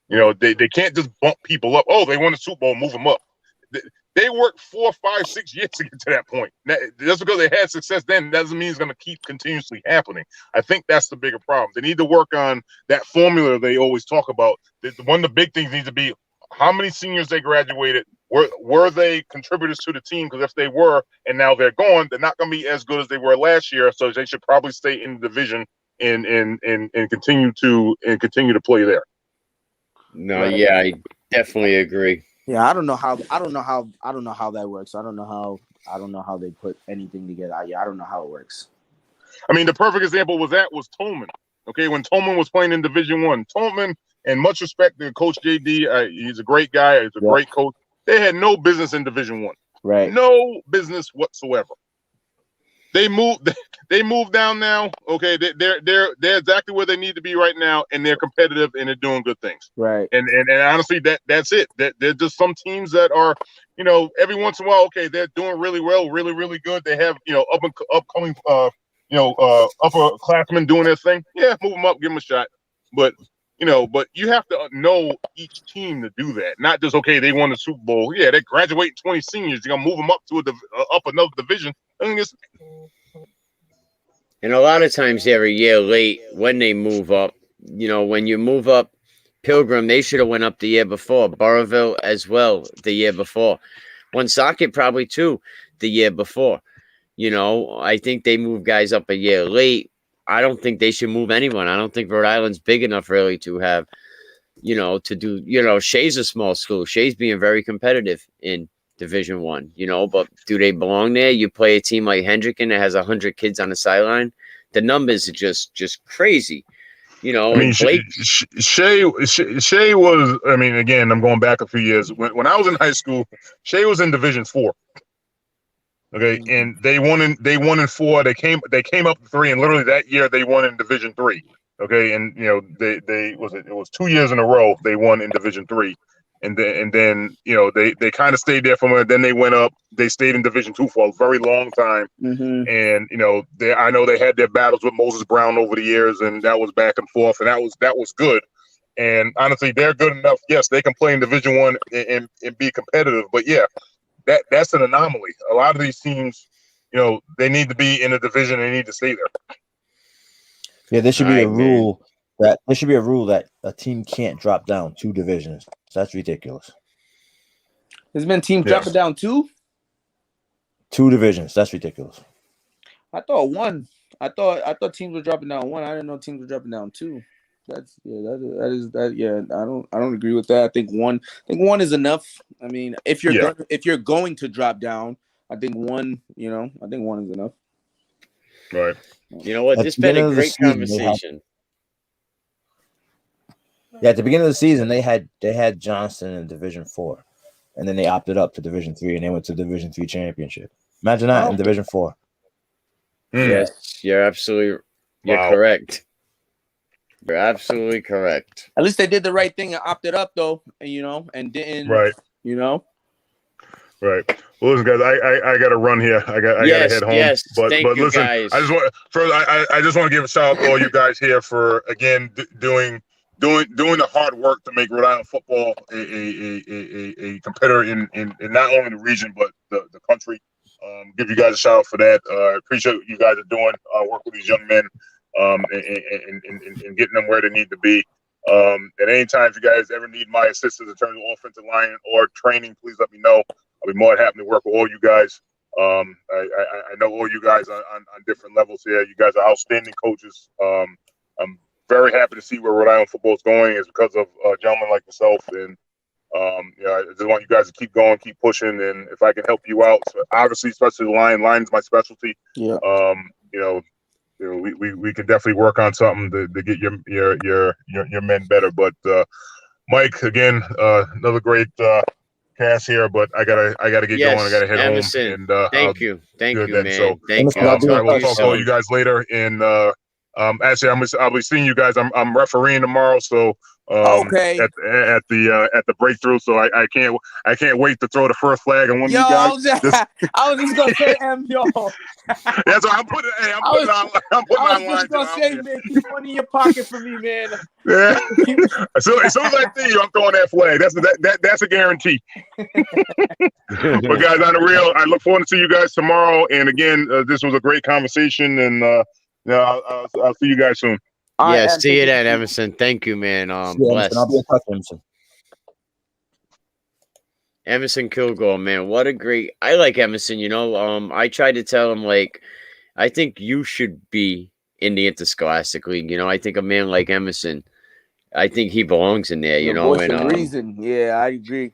They can't just bump people up. Oh, they won the Super Bowl, move them up. They worked 4, 5, 6 years to get to that point. Just because they had success then doesn't mean it's going to keep continuously happening. I think that's the bigger problem. They need to work on that formula they always talk about. One of the big things needs to be how many seniors they graduated. Were they contributors to the team? Because if they were, and now they're gone, they're not going to be as good as they were last year. So they should probably stay in the division and continue to play there. No, yeah, I definitely agree. Yeah, I don't know how that works. I don't know how they put anything together. Yeah, I don't know how it works. I mean, the perfect example was Tolman. Okay, when Tolman was playing in Division I, Tolman, and much respect to Coach JD, he's a great guy. He's a great coach. They had no business in Division I. Right. No business whatsoever. They moved down now. Okay, they're exactly where they need to be right now, and they're competitive and they're doing good things. Right. And honestly, that's it. They're just some teams that are, every once in a while, okay, they're doing really well, really, really good. They have, upcoming, upperclassmen doing their thing. Yeah, move them up, give them a shot. But you have to know each team to do that. Not just, okay, they won the Super Bowl. Yeah, they graduate 20 seniors. You're going to move them up to up another division. And a lot of times they're a year late when they move up. When you move up Pilgrim, they should have went up the year before. Burrillville as well the year before. Woonsocket probably too the year before. I think they move guys up a year late. I don't think they should move anyone. I don't think Rhode Island's big enough really to have, to do, Shea's a small school. Shea's being very competitive in Division I, but do they belong there? You play a team like Hendricken that has 100 kids on the sideline. the numbers are just crazy. You know, I mean, and Blake. Shea was. I mean, again, I'm going back a few years. When I was in high school, Shea was in Division 4. Okay, and they won in 4. They came up to 3, and literally that year they won in Division 3. Okay, and you know they it was 2 years in a row they won in Division 3, and then you know they kind of stayed there for a minute. Then they went up. They stayed in Division 2 for a very long time. Mm-hmm. And you know, I know they had their battles with Moses Brown over the years, and that was back and forth, and that was good. And honestly, they're good enough. Yes, they can play in Division 1 and be competitive. But yeah, that's an anomaly. A lot of these teams, you know, they need to be in a division. They need to stay there. Yeah, there should be All a right, man. rule that a team can't drop down 2 divisions. That's ridiculous. There's been teams Yeah. dropping down 2. 2 divisions. That's ridiculous. I thought 1. I thought teams were dropping down 1. I didn't know teams were dropping down 2. That's that. Yeah, I don't agree with that. I think 1 is enough. I mean, if you're going to drop down, I think 1. You know, I think 1 is enough. Right. You know what? At This the been beginning a of the great season, conversation. At the beginning of the season, they had Johnson in Division 4, and then they opted up to Division 3, and they went to Division 3 championship. Imagine that in Division 4. Yes, you're Wow. correct. You're absolutely correct. At least they did the right thing and opted up, though. You know, and didn't. Right. You know. Right. Well, listen, guys, I got to run here. I got to head home. Yes. But Thank you, listen, guys. I just want to give a shout out to all you guys here for again doing the hard work to make Rhode Island football a competitor in not only the region but the country. Give you guys a shout out for that. I appreciate what you guys are doing. Work with these young men, and getting them where they need to be. At any time, if you guys ever need my assistance in terms of offensive line or training, please let me know. I'll be more than happy to work with all you guys. I know all you guys on different levels here. You guys are outstanding coaches. I'm very happy to see where Rhode Island football is going. Is because of gentlemen like yourself. And I just want you guys to keep going, keep pushing. And if I can help you out, so obviously, especially the line is my specialty. Yeah. We can definitely work on something to get your men better. But Mike, again, another great cast here, but I gotta get going. I gotta head Emerson, home. And thank you, man. So Thank you. I will talk to all you guys later. And actually, I'll be seeing you guys. I'm refereeing tomorrow, so Okay. at the breakthrough. So I can't wait to throw the first flag on one of you I guys. was just gonna say, yo. That's what I'm putting. Hey, I'm putting on line. Just gonna say, man, keep money in your pocket for me, man. Yeah. As soon as I see you, I'm throwing that flag. That's a guarantee. But guys, on the real, I look forward to see you guys tomorrow. And again, this was a great conversation. And I'll see you guys soon. Yeah, see you then, Emerson. Thank you, man. Blessed. I'll be in touch, Emerson. Emerson Kilgore, man, what a great. I like Emerson. You know, I tried to tell him like, I think you should be in the Interscholastic League. You know, I think a man like Emerson, I think he belongs in there. You know, and reason, yeah, I agree.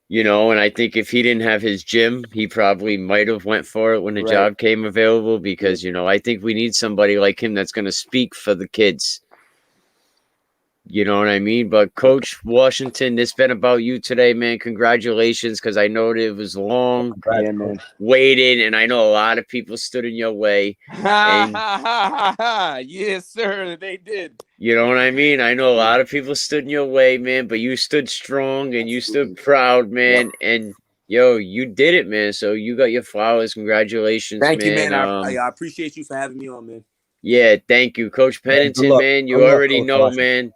You know, and I think if he didn't have his gym, he probably might have went for it when the job came available. Because you know, I think we need somebody like him that's going to speak for the kids. You know what I mean? But Coach Washington, it's been about you today, man. Congratulations, because I know it was long, waited, and I know a lot of people stood in your way. Yes, sir, they did. You know what I mean? I know a lot of people stood in your way, man, but you stood strong and you stood proud, man. And yo, you did it, man. So you got your flowers. Congratulations, Thank you, man. I appreciate you for having me on, man. Yeah, thank you, Coach Pennington, man. You already know, man.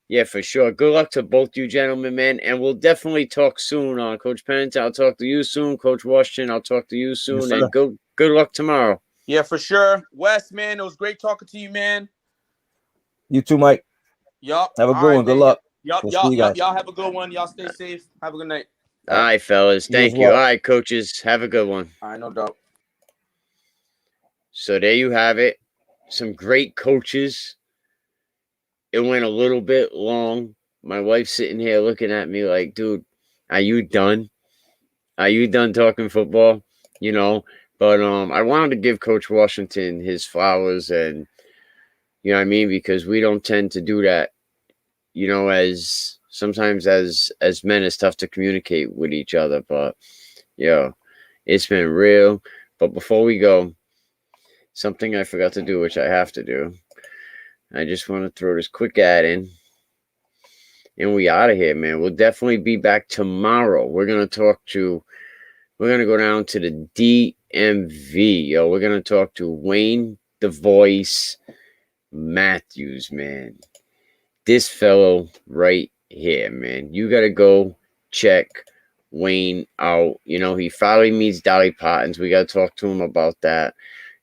Yeah, for sure. Good luck to both you gentlemen, man. And we'll definitely talk soon on Coach Pennington. I'll talk to you soon. Coach Washington, I'll talk to you soon. And good luck tomorrow. Yeah, for sure. Wes, man, it was great talking to you, man. You too, Mike. Yup. Have a good one. Good luck. Yup. Y'all have a good one. Y'all stay safe. Have a good night. All right, fellas. Thank you. All right, coaches. Have a good one. All right, no doubt. So there you have it. Some great coaches. It went a little bit long. My wife's sitting here looking at me like, dude, are you done? Are you done talking football? You know, But I wanted to give Coach Washington his flowers, and you know what I mean, because we don't tend to do that. You know, as sometimes as men, it's tough to communicate with each other. But it's been real. But before we go, something I forgot to do, which I have to do. I just want to throw this quick ad in. And we out of here, man. We'll definitely be back tomorrow. We're going to go down to the DMV. Yo, we're going to talk to Wayne the Voice Matthews, man. This fellow right here, man. You got to go check Wayne out. You know, he finally meets Dolly Parton's. We got to talk to him about that.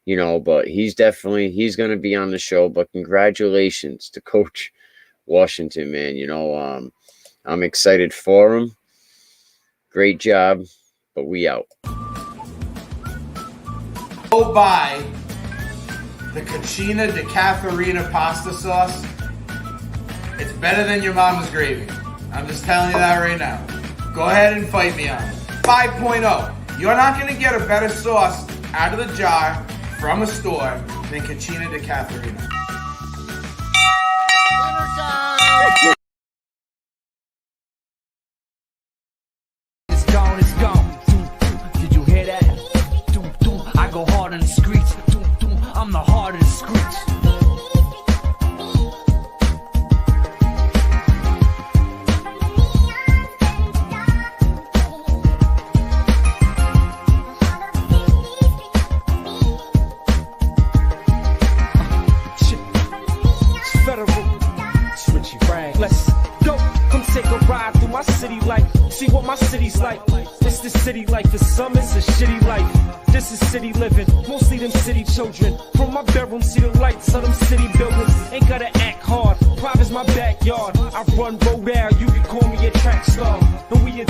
You know, but he's going to be on the show. But congratulations to Coach Washington, man. You know, I'm excited for him. Great job, but we out. Go buy the Cucina de Catharina pasta sauce. It's better than your mama's gravy. I'm just telling you that right now. Go ahead and fight me on it. 5.0. You're not going to get a better sauce out of the jar from a store than Cucina de Catharina. It's gone, it's gone. Did you hear that? I go hard in the streets. I'm the heart of the streets. Let's go, come take a ride through my city life. See what my city's like. It's the city life. For some, it's a shitty life. This is city living. Mostly them city children. From my bedroom, see the lights of them city buildings. Ain't gotta act hard. Private's my backyard. I run road out. You can call me a track star. No